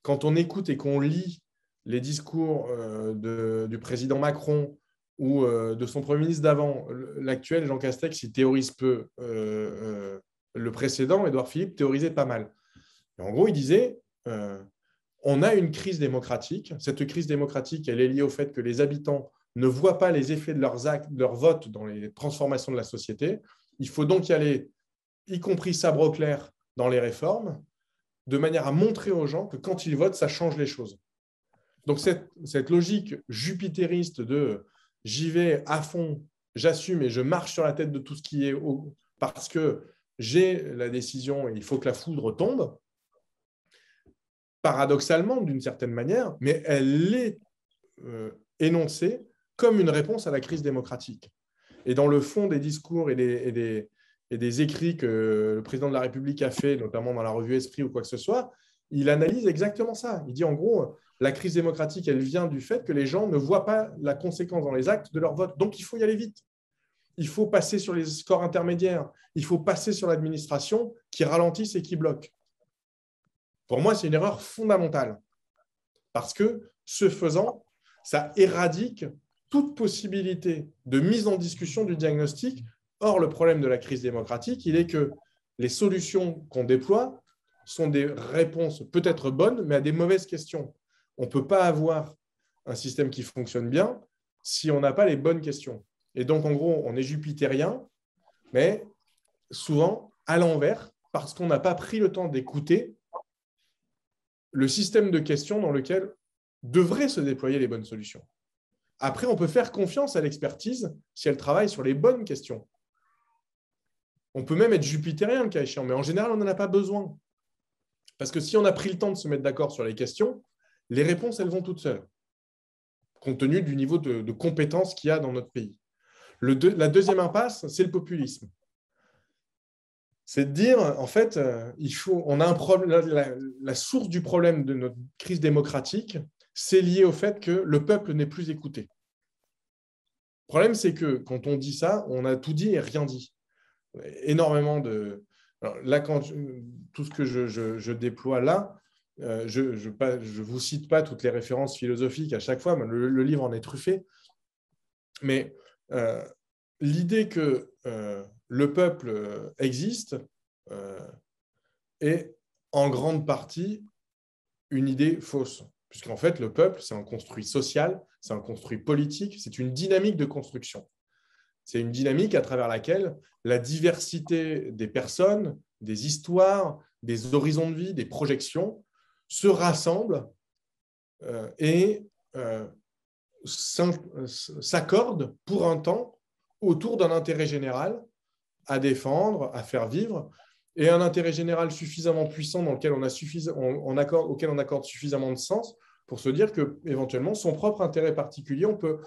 quand on écoute et qu'on lit les discours du président Macron ou de son Premier ministre d'avant, l'actuel Jean Castex, il théorise peu. Le précédent, Édouard Philippe, théorisait pas mal. Et en gros, il disait on a une crise démocratique. Cette crise démocratique, elle est liée au fait que les habitants ne voient pas les effets de leurs actes, de leur vote dans les transformations de la société. Il faut donc y aller, y compris sabre au clair, dans les réformes, de manière à montrer aux gens que quand ils votent, ça change les choses. Donc cette logique jupitériste de j'y vais à fond, j'assume et je marche sur la tête de tout ce qui est parce que j'ai la décision et il faut que la foudre tombe, paradoxalement d'une certaine manière, mais elle est énoncée comme une réponse à la crise démocratique. Et dans le fond des discours et des écrits que le président de la République a fait, notamment dans la revue Esprit ou quoi que ce soit, il analyse exactement ça. Il dit en gros, la crise démocratique, elle vient du fait que les gens ne voient pas la conséquence dans les actes de leur vote. Donc, il faut y aller vite. Il faut passer sur les scores intermédiaires. Il faut passer sur l'administration qui ralentissent et qui bloquent. Pour moi, c'est une erreur fondamentale. Parce que, ce faisant, ça éradique toute possibilité de mise en discussion du diagnostic. Or, le problème de la crise démocratique, il est que les solutions qu'on déploie sont des réponses peut-être bonnes, mais à des mauvaises questions. On ne peut pas avoir un système qui fonctionne bien si on n'a pas les bonnes questions. Et donc, en gros, on est jupitérien, mais souvent à l'envers, parce qu'on n'a pas pris le temps d'écouter le système de questions dans lequel devraient se déployer les bonnes solutions. Après, on peut faire confiance à l'expertise si elle travaille sur les bonnes questions. On peut même être jupitérien, le cas échéant, mais en général, on n'en a pas besoin. Parce que si on a pris le temps de se mettre d'accord sur les questions, les réponses, elles vont toutes seules, compte tenu du niveau de compétence qu'il y a dans notre pays. La deuxième impasse, c'est le populisme. C'est de dire, en fait, on a un problème. La source du problème de notre crise démocratique, c'est lié au fait que le peuple n'est plus écouté. Le problème, c'est que quand on dit ça, on a tout dit et rien dit. Énormément de... Alors là, tout ce que je déploie là, je ne vous cite pas toutes les références philosophiques à chaque fois, mais le livre en est truffé. Mais l'idée que le peuple existe est en grande partie une idée fausse. Puisqu'en fait, le peuple, c'est un construit social, c'est un construit politique, c'est une dynamique de construction. C'est une dynamique à travers laquelle la diversité des personnes, des histoires, des horizons de vie, des projections se rassemblent et s'accordent pour un temps autour d'un intérêt général à défendre, à faire vivre, et un intérêt général suffisamment puissant dans lequel auquel on accorde suffisamment de sens pour se dire qu'éventuellement, son propre intérêt particulier, on peut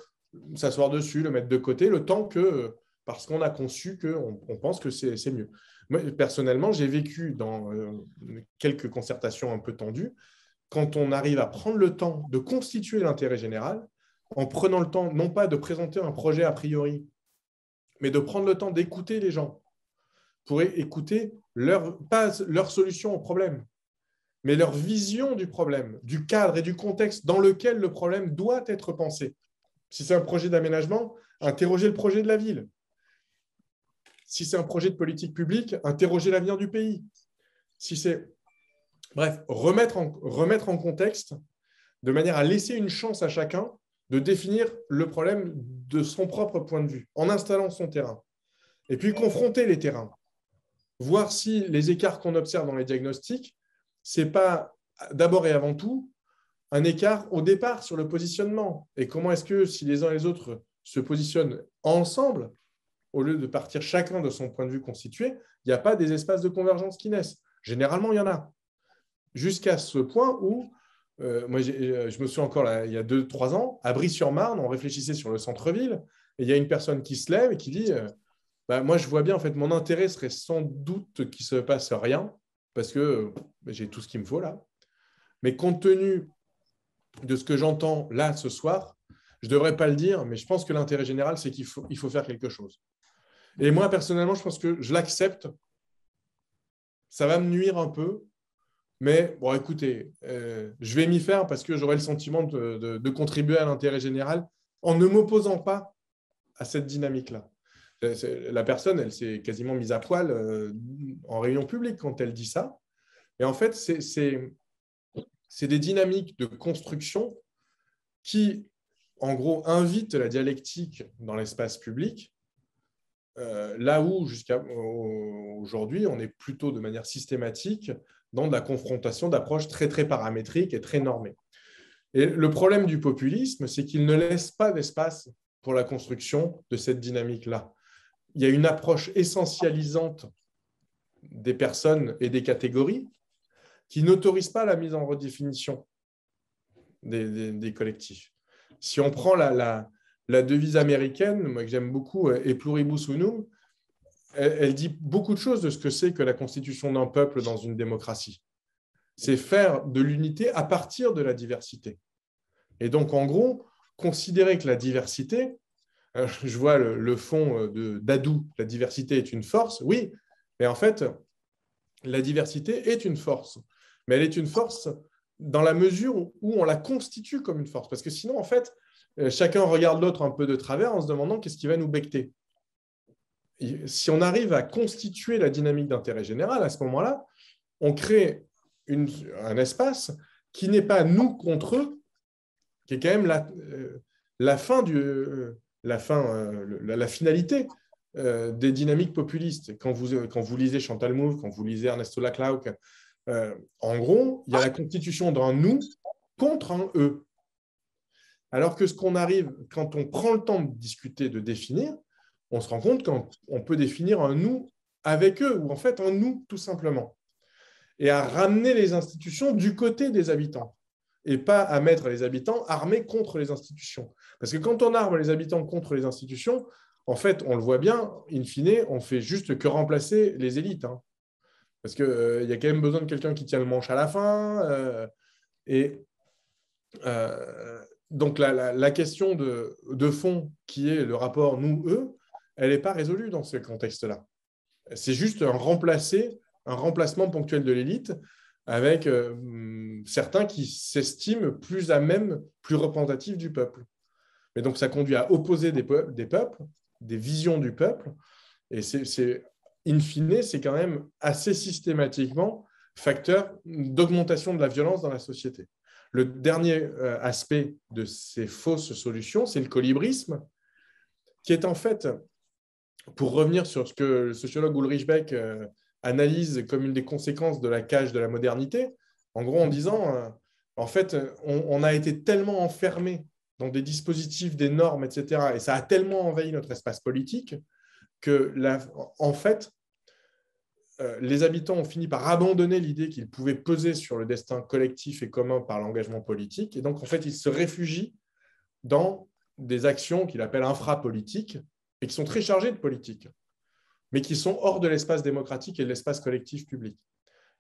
s'asseoir dessus, le mettre de côté, le temps que, parce qu'on a conçu qu'on pense que c'est mieux. Moi, personnellement, j'ai vécu dans quelques concertations un peu tendues, quand on arrive à prendre le temps de constituer l'intérêt général, en prenant le temps, non pas de présenter un projet a priori, mais de prendre le temps d'écouter les gens, pour écouter pas leur solution au problème, mais leur vision du problème, du cadre et du contexte dans lequel le problème doit être pensé. Si c'est un projet d'aménagement, interrogez le projet de la ville. Si c'est un projet de politique publique, interrogez l'avenir du pays. Si c'est Bref, remettre en contexte de manière à laisser une chance à chacun de définir le problème de son propre point de vue, en installant son terrain. Et puis confronter les terrains, voir si les écarts qu'on observe dans les diagnostics, ce n'est pas d'abord et avant tout un écart au départ sur le positionnement. Et comment est-ce que si les uns et les autres se positionnent ensemble, au lieu de partir chacun de son point de vue constitué, il n'y a pas des espaces de convergence qui naissent. Généralement, il y en a. Jusqu'à ce point où, moi, je me souviens encore, là, il y a 2-3 ans, à Brie-sur-Marne, on réfléchissait sur le centre-ville, et il y a une personne qui se lève et qui dit moi, je vois bien, en fait, mon intérêt serait sans doute qu'il ne se passe rien, parce que j'ai tout ce qu'il me faut là. Mais compte tenu de ce que j'entends là ce soir, je ne devrais pas le dire, mais je pense que l'intérêt général, c'est qu'il faut faire quelque chose. Et moi, personnellement, je pense que je l'accepte. Ça va me nuire un peu, mais bon, écoutez, je vais m'y faire parce que j'aurai le sentiment de contribuer à l'intérêt général en ne m'opposant pas à cette dynamique-là. La personne, elle s'est quasiment mise à poil en réunion publique quand elle dit ça. Et en fait, c'est des dynamiques de construction qui, en gros, invitent la dialectique dans l'espace public, là où, jusqu'à aujourd'hui, on est plutôt de manière systématique dans de la confrontation d'approches très, très paramétriques et très normées. Et le problème du populisme, c'est qu'il ne laisse pas d'espace pour la construction de cette dynamique-là. Il y a une approche essentialisante des personnes et des catégories qui n'autorise pas la mise en redéfinition des collectifs. Si on prend la devise américaine, moi que j'aime beaucoup, et pluribus unum, elle dit beaucoup de choses de ce que c'est que la constitution d'un peuple dans une démocratie. C'est faire de l'unité à partir de la diversité. Et donc, en gros, considérer que la diversité, je vois le fond d'Adou, la diversité est une force, oui, mais en fait, la diversité est une force. Mais elle est une force dans la mesure où on la constitue comme une force. Parce que sinon, en fait, chacun regarde l'autre un peu de travers en se demandant qu'est-ce qui va nous becter. Si on arrive à constituer la dynamique d'intérêt général, à ce moment-là, on crée un espace qui n'est pas nous contre eux, qui est quand même la finalité des dynamiques populistes. Quand vous lisez Chantal Mouffe, quand vous lisez Ernesto Laclau, en gros, il y a la constitution d'un nous contre un eux. Alors que ce qu'on arrive, quand on prend le temps de discuter, de définir, on se rend compte qu'on peut définir un nous avec eux, ou en fait un nous tout simplement. Et à ramener les institutions du côté des habitants, et pas à mettre les habitants armés contre les institutions. Parce que quand on arme les habitants contre les institutions, en fait, on le voit bien, in fine, on fait juste que remplacer les élites. Hein. Parce qu'il y a quand même besoin de quelqu'un qui tient le manche à la fin. Donc, la question de fond, qui est le rapport nous-eux, elle n'est pas résolue dans ce contexte-là. C'est juste un remplacement ponctuel de l'élite avec certains qui s'estiment plus à même, plus représentatifs du peuple. Mais donc, ça conduit à opposer des peuples, des visions du peuple, et in fine, c'est quand même assez systématiquement facteur d'augmentation de la violence dans la société. Le dernier aspect de ces fausses solutions, c'est le colibrisme, qui est en fait, pour revenir sur ce que le sociologue Ulrich Beck analyse comme une des conséquences de la cage de la modernité, en gros en disant, en fait, on a été tellement enfermé dans des dispositifs, des normes, etc., et ça a tellement envahi notre espace politique que, en fait, les habitants ont fini par abandonner l'idée qu'ils pouvaient peser sur le destin collectif et commun par l'engagement politique, et donc, en fait, ils se réfugient dans des actions qu'il appelle infrapolitiques, et qui sont très chargées de politique, mais qui sont hors de l'espace démocratique et de l'espace collectif public.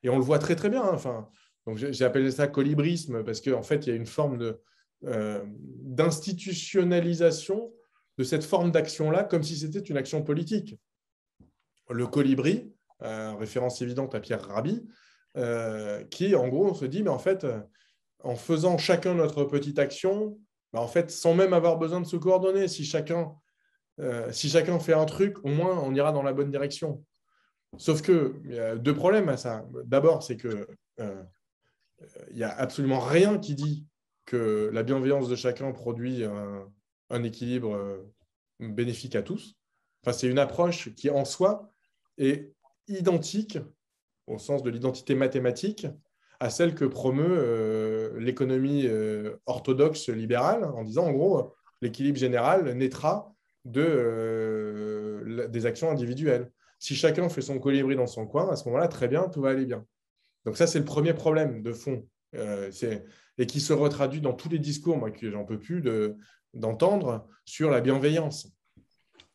Et on le voit très, très bien. Hein. Enfin, donc j'ai appelé ça colibrisme parce qu'en fait, il y a une forme d'institutionnalisation de cette forme d'action-là, comme si c'était une action politique. Le colibri, référence évidente à Pierre Rabhi, qui, en gros, on se dit, mais en fait, en faisant chacun notre petite action, en fait, sans même avoir besoin de se coordonner, si chacun fait un truc, au moins, on ira dans la bonne direction. Sauf qu'il y a deux problèmes à ça. D'abord, c'est que Il n'y a absolument rien qui dit que la bienveillance de chacun produit un équilibre bénéfique à tous. Enfin, c'est une approche qui, en soi, est identique, au sens de l'identité mathématique, à celle que promeut l'économie orthodoxe libérale, en disant, en gros, l'équilibre général naîtra des actions individuelles. Si chacun fait son colibri dans son coin, à ce moment-là, très bien, tout va aller bien. Donc ça, c'est le premier problème de fond, et qui se retraduit dans tous les discours, moi, que j'en peux plus d'entendre, sur la bienveillance.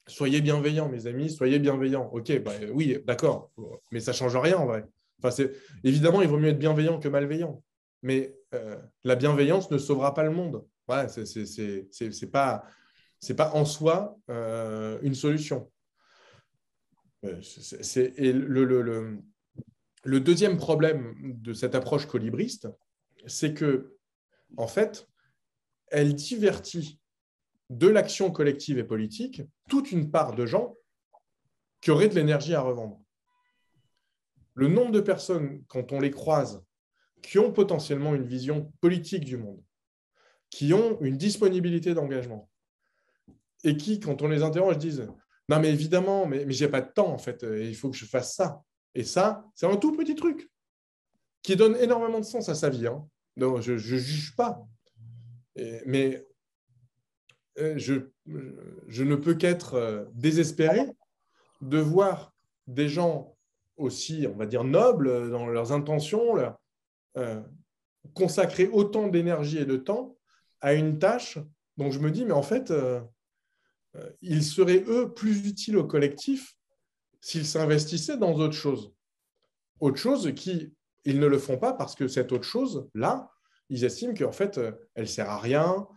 Soyez bienveillants, mes amis, soyez bienveillants. Ok, bah, oui, d'accord, mais ça ne change rien en vrai. Enfin, évidemment, il vaut mieux être bienveillant que malveillant, mais la bienveillance ne sauvera pas le monde. Voilà, c'est pas en soi une solution. Et le deuxième problème de cette approche colibriste, c'est que, en fait, elle divertit de l'action collective et politique toute une part de gens qui auraient de l'énergie à revendre. Le nombre de personnes, quand on les croise, qui ont potentiellement une vision politique du monde, qui ont une disponibilité d'engagement, et qui, quand on les interroge, disent « Non, mais évidemment, mais je n'ai pas de temps, en fait, il faut que je fasse ça. » Et ça, c'est un tout petit truc qui donne énormément de sens à sa vie. Hein. Donc, je ne juge pas. Mais je ne peux qu'être désespéré de voir des gens aussi, on va dire, nobles dans leurs intentions, consacrer autant d'énergie et de temps à une tâche dont je me dis, mais en fait, ils seraient, eux, plus utiles au collectif s'ils s'investissaient dans autre chose. Autre chose qui, ils ne le font pas parce que cette autre chose-là, ils estiment qu'en fait, elle ne sert à rien.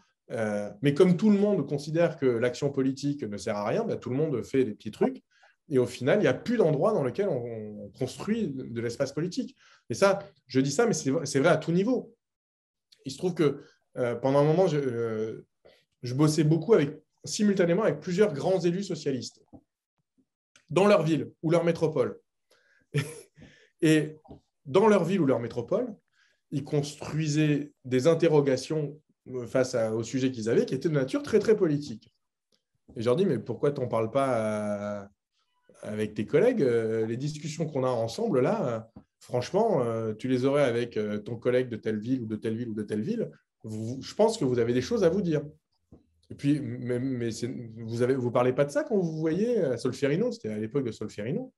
Mais comme tout le monde considère que l'action politique ne sert à rien, ben, tout le monde fait des petits trucs. Et au final, il n'y a plus d'endroit dans lequel on construit de l'espace politique. Et ça, je dis ça, mais c'est vrai à tout niveau. Il se trouve que pendant un moment, je bossais beaucoup simultanément avec plusieurs grands élus socialistes dans leur ville ou leur métropole. Et dans leur ville ou leur métropole, ils construisaient des interrogations face au sujet qu'ils avaient qui étaient de nature très, très politique. Et je leur dis, mais pourquoi tu n'en parles pas avec tes collègues? Les discussions qu'on a ensemble, là, franchement, tu les aurais avec ton collègue de telle ville ou de telle ville ou de telle ville. Je pense que vous avez des choses à vous dire. Et puis, mais vous ne parlez pas de ça quand vous voyez à Solferino, c'était à l'époque de Solferino.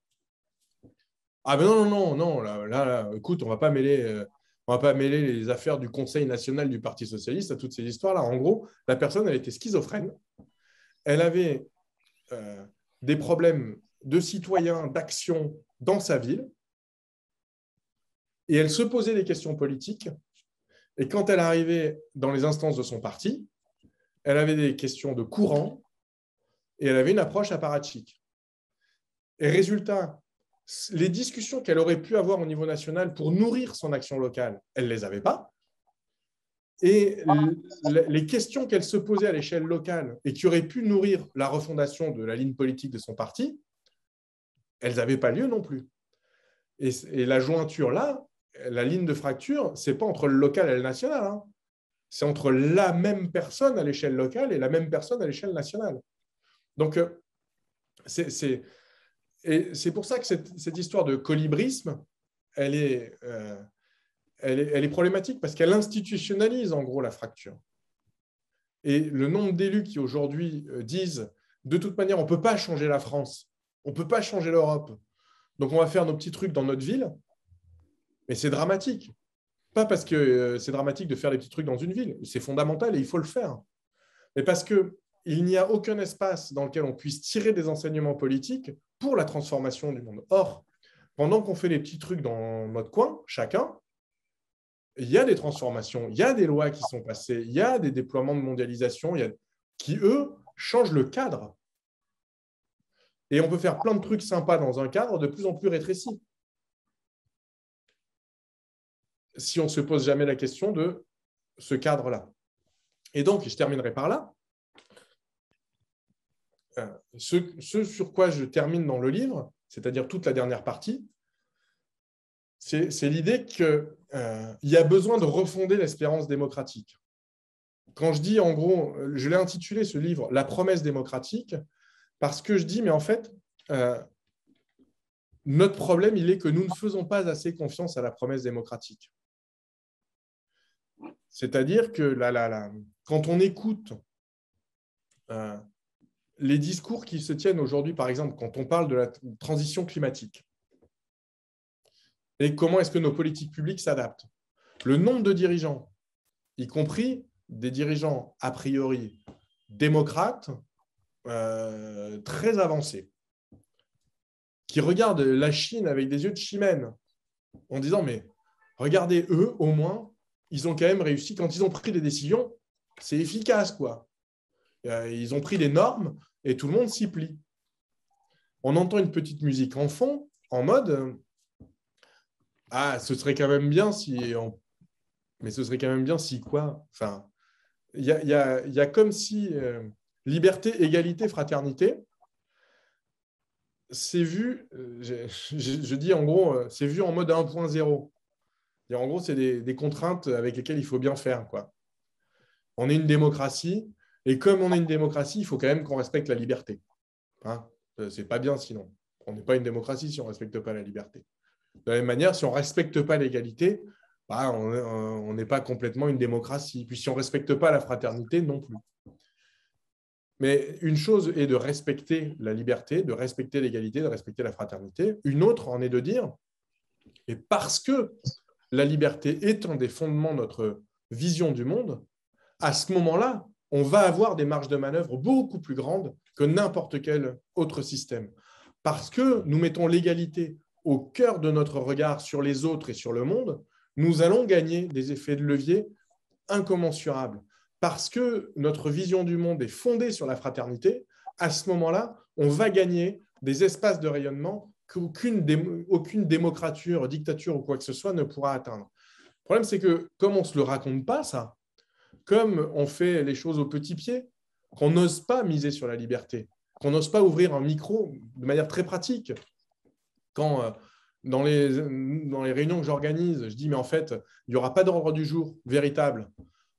Ah ben non, non, non, non, là, écoute, on ne va pas mêler les affaires du Conseil national du Parti socialiste à toutes ces histoires-là. En gros, la personne, elle était schizophrène. Elle avait des problèmes de citoyens, d'action dans sa ville. Et elle se posait des questions politiques. Et quand elle arrivait dans les instances de son parti, elle avait des questions de courant et elle avait une approche apparatchique. Et résultat, les discussions qu'elle aurait pu avoir au niveau national pour nourrir son action locale, elle ne les avait pas. Et les questions qu'elle se posait à l'échelle locale et qui auraient pu nourrir la refondation de la ligne politique de son parti, elles n'avaient pas lieu non plus. Et la jointure là, la ligne de fracture, ce n'est pas entre le local et le national. Hein. C'est entre la même personne à l'échelle locale et la même personne à l'échelle nationale. Donc, c'est pour ça que cette histoire de colibrisme, elle est problématique parce qu'elle institutionnalise en gros la fracture. Et le nombre d'élus qui aujourd'hui disent de toute manière, on ne peut pas changer la France, on ne peut pas changer l'Europe, donc on va faire nos petits trucs dans notre ville, mais c'est dramatique. Pas parce que c'est dramatique de faire des petits trucs dans une ville, c'est fondamental et il faut le faire, mais parce qu'il n'y a aucun espace dans lequel on puisse tirer des enseignements politiques pour la transformation du monde. Or, pendant qu'on fait les petits trucs dans notre coin, chacun, il y a des transformations, il y a des lois qui sont passées, il y a des déploiements de mondialisation qui, eux, changent le cadre. Et on peut faire plein de trucs sympas dans un cadre de plus en plus rétréci. Si on ne se pose jamais la question de ce cadre-là. Et donc, je terminerai par là. Ce sur quoi je termine dans le livre, c'est-à-dire toute la dernière partie, c'est l'idée qu'il y a besoin de refonder l'espérance démocratique. Quand je dis, en gros, je l'ai intitulé ce livre « La promesse démocratique », parce que je dis, mais en fait, notre problème, il est que nous ne faisons pas assez confiance à la promesse démocratique. C'est-à-dire que quand on écoute les discours qui se tiennent aujourd'hui, par exemple, quand on parle de la transition climatique, et comment est-ce que nos politiques publiques s'adaptent, le nombre de dirigeants, y compris des dirigeants a priori démocrates, très avancés, qui regardent la Chine avec des yeux de chimène, en disant, mais regardez, eux, au moins, ils ont quand même réussi, quand ils ont pris des décisions, c'est efficace, quoi. Ils ont pris des normes et tout le monde s'y plie. On entend une petite musique en fond, en mode ah, ce serait quand même bien si mais ce serait quand même bien si quoi. Enfin, il y a comme si liberté, égalité, fraternité, c'est vu, je dis en gros, c'est vu en mode 1.0. En gros, c'est des contraintes avec lesquelles il faut bien faire, quoi. On est une démocratie, et comme on est une démocratie, il faut quand même qu'on respecte la liberté. Hein, c'est pas bien sinon. On n'est pas une démocratie si on ne respecte pas la liberté. De la même manière, si on ne respecte pas l'égalité, bah, on n'est pas complètement une démocratie. Puis si on ne respecte pas la fraternité, non plus. Mais une chose est de respecter la liberté, de respecter l'égalité, de respecter la fraternité. Une autre en est de dire, et parce que la liberté est un des fondements de notre vision du monde, à ce moment-là, on va avoir des marges de manœuvre beaucoup plus grandes que n'importe quel autre système. Parce que nous mettons l'égalité au cœur de notre regard sur les autres et sur le monde, nous allons gagner des effets de levier incommensurables. Parce que notre vision du monde est fondée sur la fraternité, à ce moment-là, on va gagner des espaces de rayonnement qu'aucune démocrature, dictature ou quoi que ce soit ne pourra atteindre. Le problème, c'est que comme on ne se le raconte pas, ça, comme on fait les choses au petit pied, qu'on n'ose pas miser sur la liberté, qu'on n'ose pas ouvrir un micro de manière très pratique. Quand dans les réunions que j'organise, je dis, mais en fait, il n'y aura pas d'ordre du jour véritable.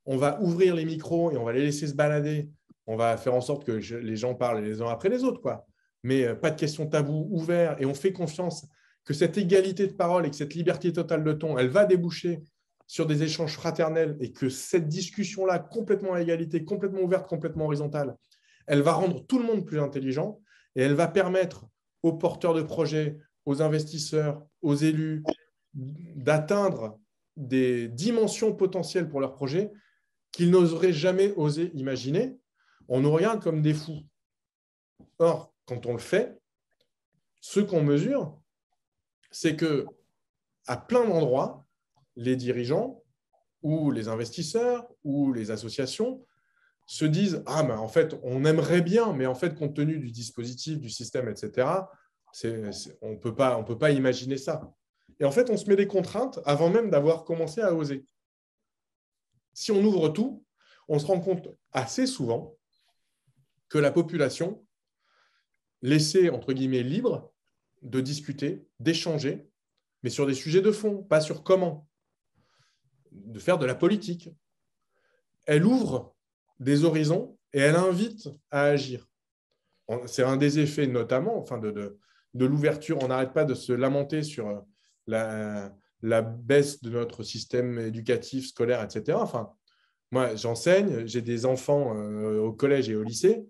On va ouvrir les micros et on va les laisser se balader. On va faire en sorte que les gens parlent les uns après les autres, quoi. Mais pas de questions taboues, ouvertes, et on fait confiance que cette égalité de parole et que cette liberté totale de ton, elle va déboucher sur des échanges fraternels et que cette discussion-là, complètement à égalité, complètement ouverte, complètement horizontale, elle va rendre tout le monde plus intelligent et elle va permettre aux porteurs de projets, aux investisseurs, aux élus d'atteindre des dimensions potentielles pour leurs projets qu'ils n'oseraient jamais oser imaginer. On nous regarde comme des fous. Or, quand on le fait, ce qu'on mesure, c'est que à plein d'endroits, les dirigeants ou les investisseurs ou les associations se disent « Ah, mais en fait, on aimerait bien, mais en fait, compte tenu du dispositif, du système, etc., on ne peut pas imaginer ça. » Et en fait, on se met des contraintes avant même d'avoir commencé à oser. Si on ouvre tout, on se rend compte assez souvent que la population, laissée, entre guillemets, libre de discuter, d'échanger, mais sur des sujets de fond, pas sur comment, de faire de la politique. Elle ouvre des horizons et elle invite à agir. C'est un des effets notamment de l'ouverture. On n'arrête pas de se lamenter sur la baisse de notre système éducatif, scolaire, etc. Enfin, moi, j'enseigne, j'ai des enfants au collège et au lycée.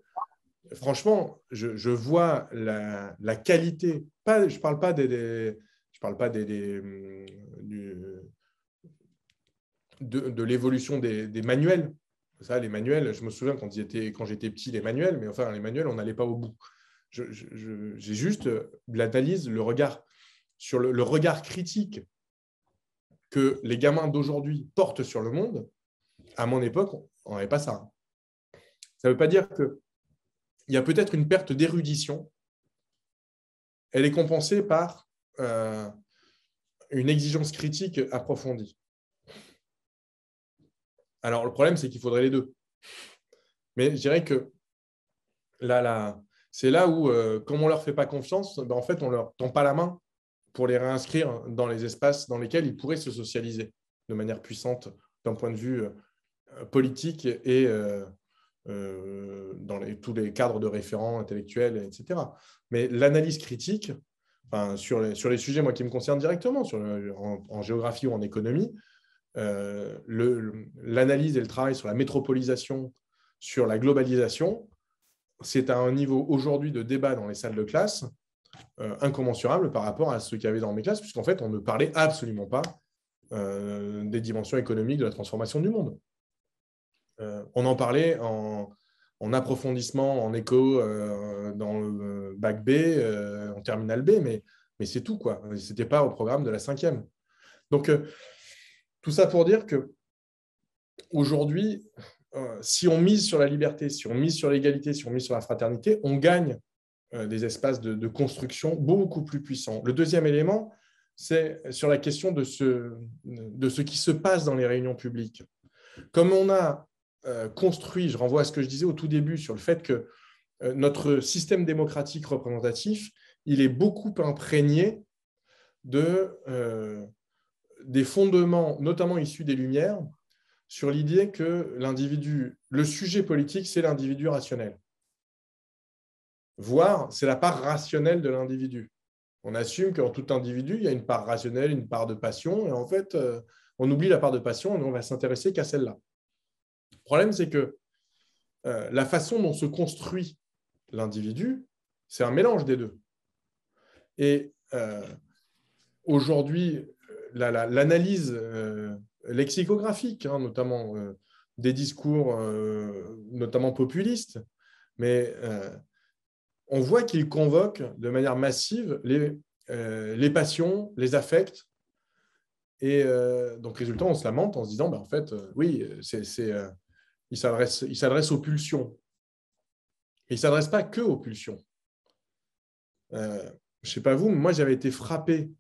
Franchement, je vois la qualité. Je ne parle pas de l'évolution des manuels. Ça, les manuels, je me souviens quand j'étais petit, les manuels, mais enfin, les manuels, on n'allait pas au bout. J'ai juste l'analyse, le regard sur le regard critique que les gamins d'aujourd'hui portent sur le monde. À mon époque, on n'avait pas ça. Ça ne veut pas dire qu'il y a peut-être une perte d'érudition. Elle est compensée par une exigence critique approfondie. Alors, le problème, c'est qu'il faudrait les deux. Mais je dirais que c'est là où, comme on ne leur fait pas confiance, ben, en fait, on ne leur tend pas la main pour les réinscrire dans les espaces dans lesquels ils pourraient se socialiser de manière puissante d'un point de vue politique et dans tous les cadres de référents intellectuels, etc. Mais l'analyse critique, enfin, sur les sujets moi, qui me concernent directement, en géographie ou en économie, l'analyse et le travail sur la métropolisation, sur la globalisation, c'est à un niveau aujourd'hui de débat dans les salles de classe incommensurable par rapport à ce qu'il y avait dans mes classes, puisqu'en fait, on ne parlait absolument pas des dimensions économiques de la transformation du monde. On en parlait en approfondissement, en écho dans le bac B, en terminale B, mais c'est tout, quoi. Ce n'était pas au programme de la 5e. Donc, tout ça pour dire qu'aujourd'hui, si on mise sur la liberté, si on mise sur l'égalité, si on mise sur la fraternité, on gagne des espaces de construction beaucoup plus puissants. Le deuxième élément, c'est sur la question de ce qui se passe dans les réunions publiques. Comme on a construit, je renvoie à ce que je disais au tout début sur le fait que notre système démocratique représentatif, il est beaucoup imprégné des fondements, notamment issus des Lumières, sur l'idée que le sujet politique, c'est l'individu rationnel. Voire, c'est la part rationnelle de l'individu. On assume qu'en tout individu, il y a une part rationnelle, une part de passion, et en fait, on oublie la part de passion et on va s'intéresser qu'à celle-là. Le problème, c'est que la façon dont se construit l'individu, c'est un mélange des deux. Et aujourd'hui, l'analyse lexicographique, notamment des discours, notamment populistes, mais on voit qu'il convoque de manière massive les passions, les affects. Et donc, résultat, on se lamente en se disant, en fait, oui, il s'adresse aux pulsions. Et il ne s'adresse pas que aux pulsions. Je ne sais pas vous, mais moi, j'avais été frappé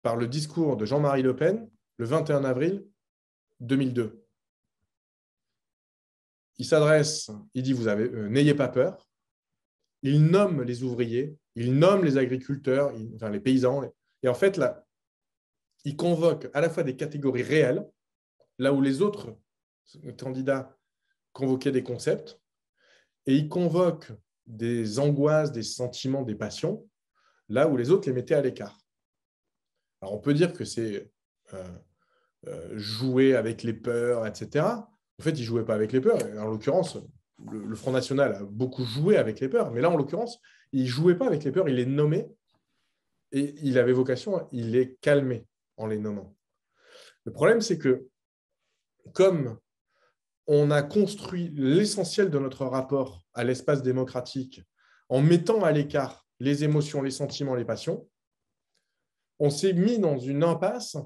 par le discours de Jean-Marie Le Pen le 21 avril 2002. Il dit, n'ayez pas peur. Il nomme les ouvriers, il nomme les agriculteurs, les paysans. Et en fait, là, il convoque à la fois des catégories réelles, là où les autres candidats convoquaient des concepts, et il convoque des angoisses, des sentiments, des passions, là où les autres les mettaient à l'écart. Alors, on peut dire que c'est jouer avec les peurs, etc. En fait, il ne jouait pas avec les peurs. En l'occurrence, le Front National a beaucoup joué avec les peurs, mais là, en l'occurrence, il ne jouait pas avec les peurs, il les nommait, et il avait vocation, il les calmait en les nommant. Le problème, c'est que, comme on a construit l'essentiel de notre rapport à l'espace démocratique en mettant à l'écart les émotions, les sentiments, les passions, on s'est mis dans une impasse,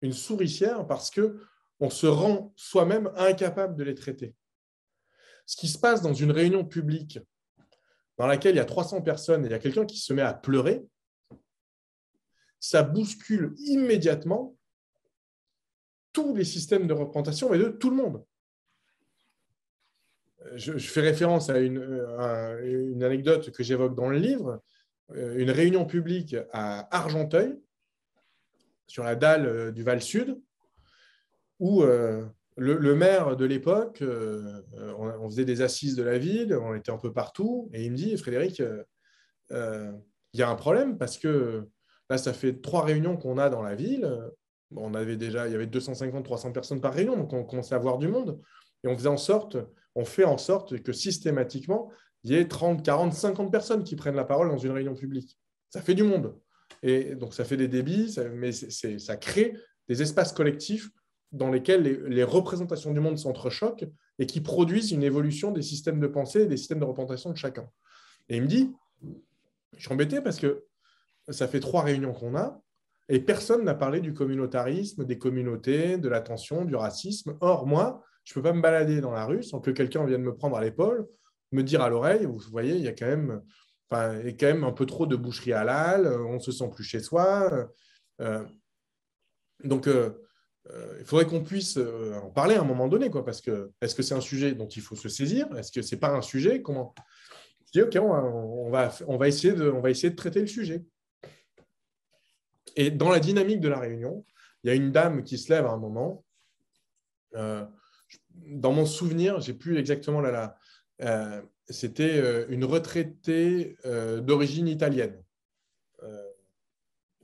une souricière, parce qu'on se rend soi-même incapable de les traiter. Ce qui se passe dans une réunion publique dans laquelle il y a 300 personnes et il y a quelqu'un qui se met à pleurer, ça bouscule immédiatement tous les systèmes de représentation, mais de tout le monde. Je fais référence à une anecdote que j'évoque dans le livre, une réunion publique à Argenteuil, sur la dalle du Val-Sud, où le maire de l'époque, on faisait des assises de la ville, on était un peu partout, et il me dit, Frédéric, il y a un problème parce que là, ça fait 3 réunions qu'on a dans la ville. Bon, il y avait 250-300 personnes par réunion, donc on commençait à voir du monde. Et on fait en sorte que systématiquement, il y ait 30, 40, 50 personnes qui prennent la parole dans une réunion publique. Ça fait du monde. Et donc, ça fait des débits, mais ça crée des espaces collectifs dans lesquels les représentations du monde s'entrechoquent et qui produisent une évolution des systèmes de pensée et des systèmes de représentation de chacun. Et il me dit, je suis embêté parce que ça fait 3 réunions qu'on a et personne n'a parlé du communautarisme, des communautés, de l'attention, du racisme. Or, moi, je ne peux pas me balader dans la rue sans que quelqu'un vienne me prendre à l'épaule, me dire à l'oreille, vous voyez, il y a quand même un peu trop de boucherie halal, on ne se sent plus chez soi. Donc, il faudrait qu'on puisse en parler à un moment donné, quoi, parce que est-ce que c'est un sujet dont il faut se saisir? Est-ce que ce n'est pas un sujet? Comment? Je dis, OK, on va essayer de traiter le sujet. Et dans la dynamique de la réunion, il y a une dame qui se lève à un moment. Dans mon souvenir, j'ai plus exactement c'était une retraitée d'origine italienne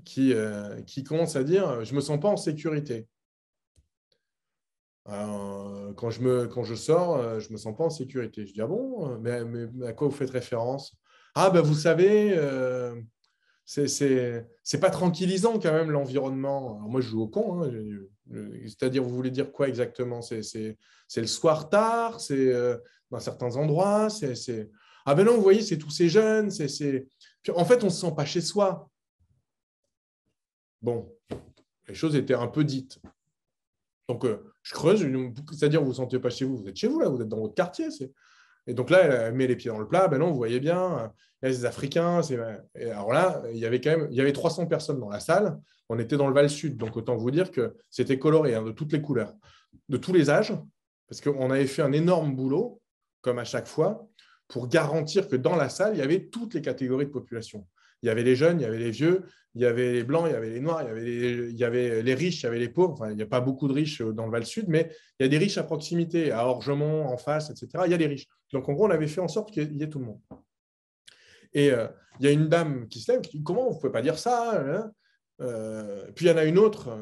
qui commence à dire « je ne me sens pas en sécurité ». Quand je sors, je ne me sens pas en sécurité. Je dis « ah bon, mais à quoi vous faites référence ?»« Ah ben vous savez, c'est pas tranquillisant quand même l'environnement. » Alors moi je joue au con, hein, c'est-à-dire vous voulez dire quoi exactement? C'est le soir tard, c'est dans certains endroits, ah ben non, vous voyez, c'est tous ces jeunes, Puis, en fait on ne se sent pas chez soi. Bon, les choses étaient un peu dites. Donc, je creuse, c'est-à-dire vous ne vous sentez pas chez vous, vous êtes chez vous, là, vous êtes dans votre quartier. Et donc là, elle met les pieds dans le plat, ben non, vous voyez bien, il y a des Africains. Et alors là, il y avait 300 personnes dans la salle, on était dans le Val-Sud, donc autant vous dire que c'était coloré, hein, de toutes les couleurs, de tous les âges, parce qu'on avait fait un énorme boulot, comme à chaque fois, pour garantir que dans la salle, il y avait toutes les catégories de population. Il y avait les jeunes, il y avait les vieux, il y avait les blancs, il y avait les noirs, il y avait les riches, il y avait les pauvres. Enfin, il n'y a pas beaucoup de riches dans le Val-Sud, mais il y a des riches à proximité, à Orgemont, en face, etc. Il y a des riches. Donc, en gros, on avait fait en sorte qu'il y ait tout le monde. Et il y a une dame qui se lève, qui dit « comment vous ne pouvez pas dire ça hein ?» Puis il y en a une autre,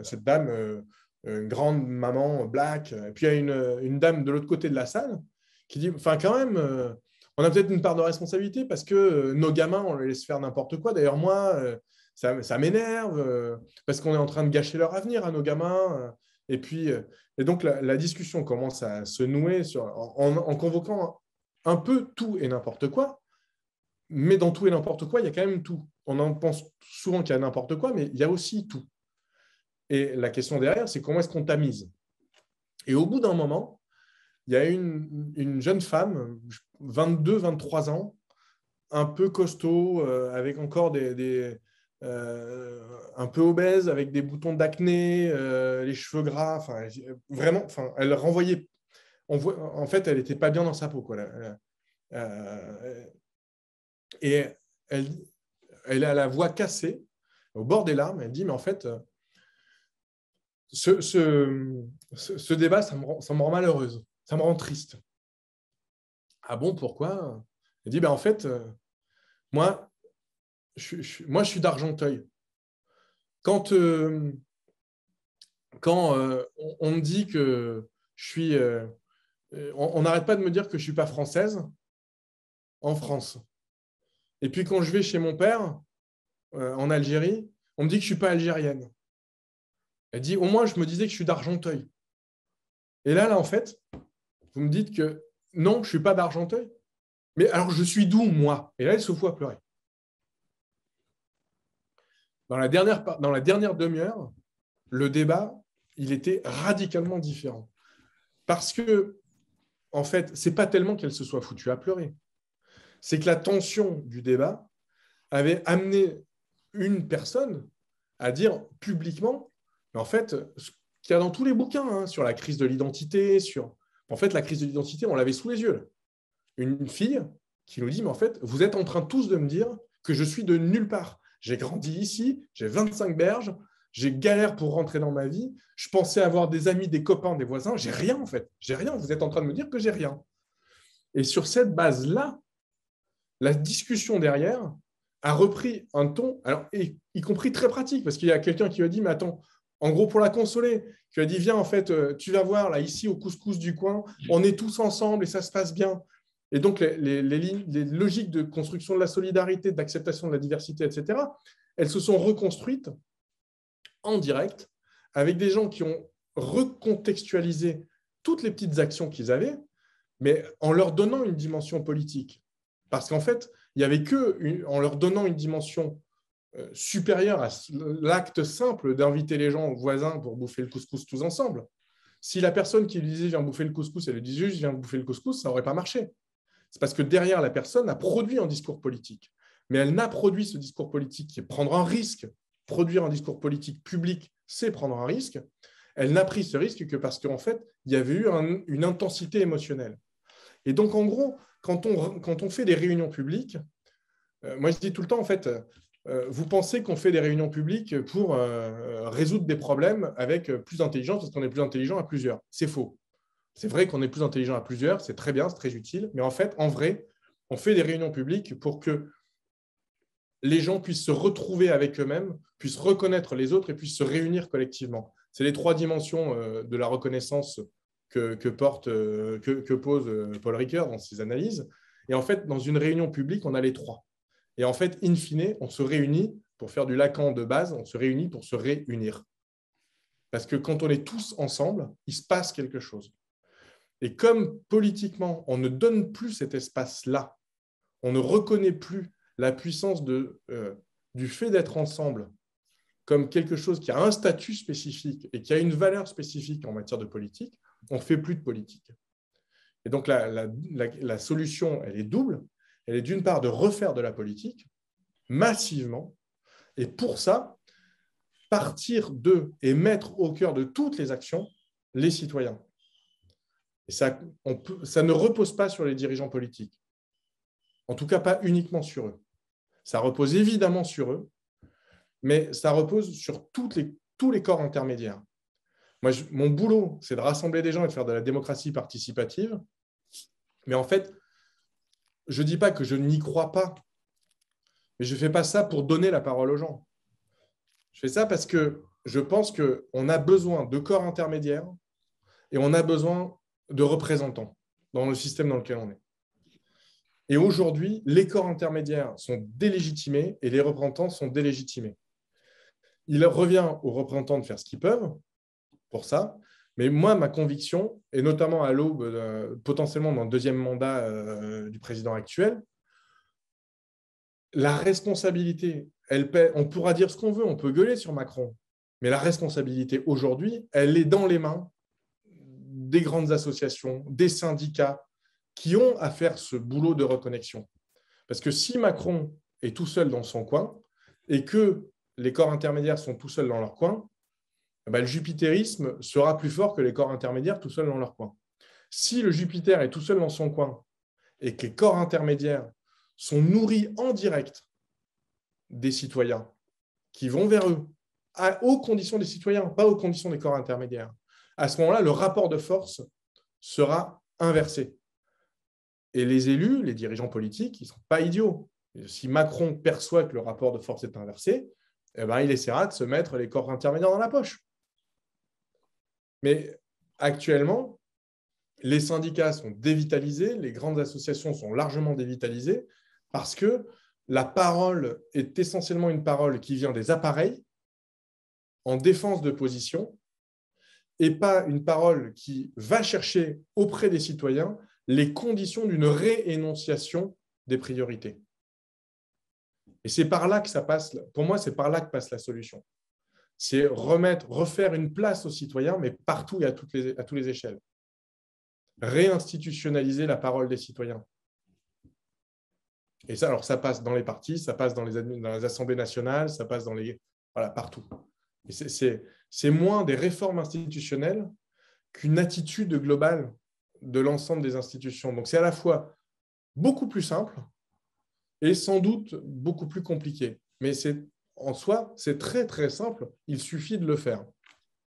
cette dame, une grande maman black. Et puis il y a une dame de l'autre côté de la salle qui dit « enfin, quand même… on a peut-être une part de responsabilité parce que nos gamins, on les laisse faire n'importe quoi. D'ailleurs, moi, ça m'énerve parce qu'on est en train de gâcher leur avenir à nos gamins. Et puis, et donc, la discussion commence à se nouer en convoquant un peu tout et n'importe quoi. Mais dans tout et n'importe quoi, il y a quand même tout. On en pense souvent qu'il y a n'importe quoi, mais il y a aussi tout. Et la question derrière, c'est comment est-ce qu'on tamise? Et au bout d'un moment, il y a une jeune femme, 22, 23 ans, un peu costaud, avec encore un peu obèse, avec des boutons d'acné, les cheveux gras. Enfin, vraiment, enfin, elle renvoyait. En fait, elle n'était pas bien dans sa peau, quoi. Et elle a la voix cassée, au bord des larmes. Elle dit, mais en fait, ce débat, ça me rend malheureuse, ça me rend triste. Ah bon, pourquoi? Elle dit, ben en fait, moi, je suis d'Argenteuil. Quand on me dit que je suis… on n'arrête pas de me dire que je ne suis pas française en France. Et puis quand je vais chez mon père, en Algérie, on me dit que je ne suis pas algérienne. Elle dit, au moins, je me disais que je suis d'Argenteuil. Et là, en fait, vous me dites que non, je ne suis pas d'Argenteuil. Mais alors, je suis d'où, moi? Et là, elle se fout à pleurer. Dans la dernière demi-heure, le débat, il était radicalement différent. Parce que, en fait, ce n'est pas tellement qu'elle se soit foutue à pleurer. C'est que la tension du débat avait amené une personne à dire publiquement, mais en fait, ce qu'il y a dans tous les bouquins hein, sur la crise de l'identité, en fait, la crise de l'identité, on l'avait sous les yeux. Là. Une fille qui nous dit, mais en fait, vous êtes en train tous de me dire que je suis de nulle part. J'ai grandi ici, j'ai 25 berges, j'ai galère pour rentrer dans ma vie, je pensais avoir des amis, des copains, des voisins, j'ai rien en fait, j'ai rien. Vous êtes en train de me dire que j'ai rien. Et sur cette base-là, la discussion derrière a repris un ton, alors, y compris très pratique, parce qu'il y a quelqu'un qui lui a dit, mais attends, en gros, pour la consoler, qui a dit, viens, en fait, tu vas voir, là, ici, au couscous du coin, on est tous ensemble et ça se passe bien. Et donc, les logiques de construction de la solidarité, d'acceptation de la diversité, etc., elles se sont reconstruites en direct avec des gens qui ont recontextualisé toutes les petites actions qu'ils avaient, mais en leur donnant une dimension politique. Parce qu'en fait, il n'y avait en leur donnant une dimension supérieure à l'acte simple d'inviter les gens voisins pour bouffer le couscous tous ensemble. Si la personne qui lui disait « viens bouffer le couscous », elle lui disait juste « viens bouffer le couscous », ça n'aurait pas marché. C'est parce que derrière, la personne a produit un discours politique. Mais elle n'a produit ce discours politique qui est prendre un risque. Produire un discours politique public, c'est prendre un risque. Elle n'a pris ce risque que parce qu'en fait, il y avait eu une intensité émotionnelle. Et donc, en gros, quand on fait des réunions publiques, moi, je dis tout le temps, en fait, vous pensez qu'on fait des réunions publiques pour résoudre des problèmes avec plus d'intelligence parce qu'on est plus intelligent à plusieurs. C'est faux. C'est vrai qu'on est plus intelligent à plusieurs, c'est très bien, c'est très utile, mais en fait, en vrai, on fait des réunions publiques pour que les gens puissent se retrouver avec eux-mêmes, puissent reconnaître les autres et puissent se réunir collectivement. C'est les 3 dimensions de la reconnaissance que pose Paul Ricoeur dans ses analyses. Et en fait, dans une réunion publique, on a les 3. Et en fait, in fine, on se réunit pour faire du Lacan de base, on se réunit pour se réunir. Parce que quand on est tous ensemble, il se passe quelque chose. Et comme politiquement, on ne donne plus cet espace-là, on ne reconnaît plus la puissance du fait d'être ensemble comme quelque chose qui a un statut spécifique et qui a une valeur spécifique en matière de politique, on ne fait plus de politique. Et donc, la solution, elle est double. Elle est d'une part de refaire de la politique massivement, et pour ça, partir de et mettre au cœur de toutes les actions les citoyens. Et ça ne repose pas sur les dirigeants politiques. En tout cas, pas uniquement sur eux. Ça repose évidemment sur eux, mais ça repose sur tous les corps intermédiaires. Moi, mon boulot, c'est de rassembler des gens et de faire de la démocratie participative. Mais en fait, je ne dis pas que je n'y crois pas, mais je ne fais pas ça pour donner la parole aux gens. Je fais ça parce que je pense qu'on a besoin de corps intermédiaires et on a besoin de représentants dans le système dans lequel on est. Et aujourd'hui, les corps intermédiaires sont délégitimés et les représentants sont délégitimés. Il revient aux représentants de faire ce qu'ils peuvent pour ça. Mais moi, ma conviction, et notamment à l'aube, potentiellement dans le 2e mandat du président actuel, la responsabilité, on pourra dire ce qu'on veut, on peut gueuler sur Macron, mais la responsabilité aujourd'hui, elle est dans les mains des grandes associations, des syndicats qui ont à faire ce boulot de reconnexion. Parce que si Macron est tout seul dans son coin et que les corps intermédiaires sont tout seuls dans leur coin, le jupitérisme sera plus fort que les corps intermédiaires tout seuls dans leur coin. Si le Jupiter est tout seul dans son coin et que les corps intermédiaires sont nourris en direct des citoyens qui vont vers eux, aux conditions des citoyens, pas aux conditions des corps intermédiaires, à ce moment-là, le rapport de force sera inversé. Et les élus, les dirigeants politiques, ils ne sont pas idiots. Si Macron perçoit que le rapport de force est inversé, il essaiera de se mettre les corps intermédiaires dans la poche. Mais actuellement, les syndicats sont dévitalisés, les grandes associations sont largement dévitalisées parce que la parole est essentiellement une parole qui vient des appareils en défense de position et pas une parole qui va chercher auprès des citoyens les conditions d'une réénonciation des priorités. Et c'est par là que ça passe, pour moi, c'est par là que passe la solution. C'est refaire une place aux citoyens, mais partout et à toutes les échelles. Réinstitutionnaliser la parole des citoyens. Et ça, alors, ça passe dans les partis, ça passe dans les assemblées nationales, ça passe partout. Et c'est moins des réformes institutionnelles qu'une attitude globale de l'ensemble des institutions. Donc, c'est à la fois beaucoup plus simple et sans doute beaucoup plus compliqué. Mais en soi, c'est très, très simple. Il suffit de le faire.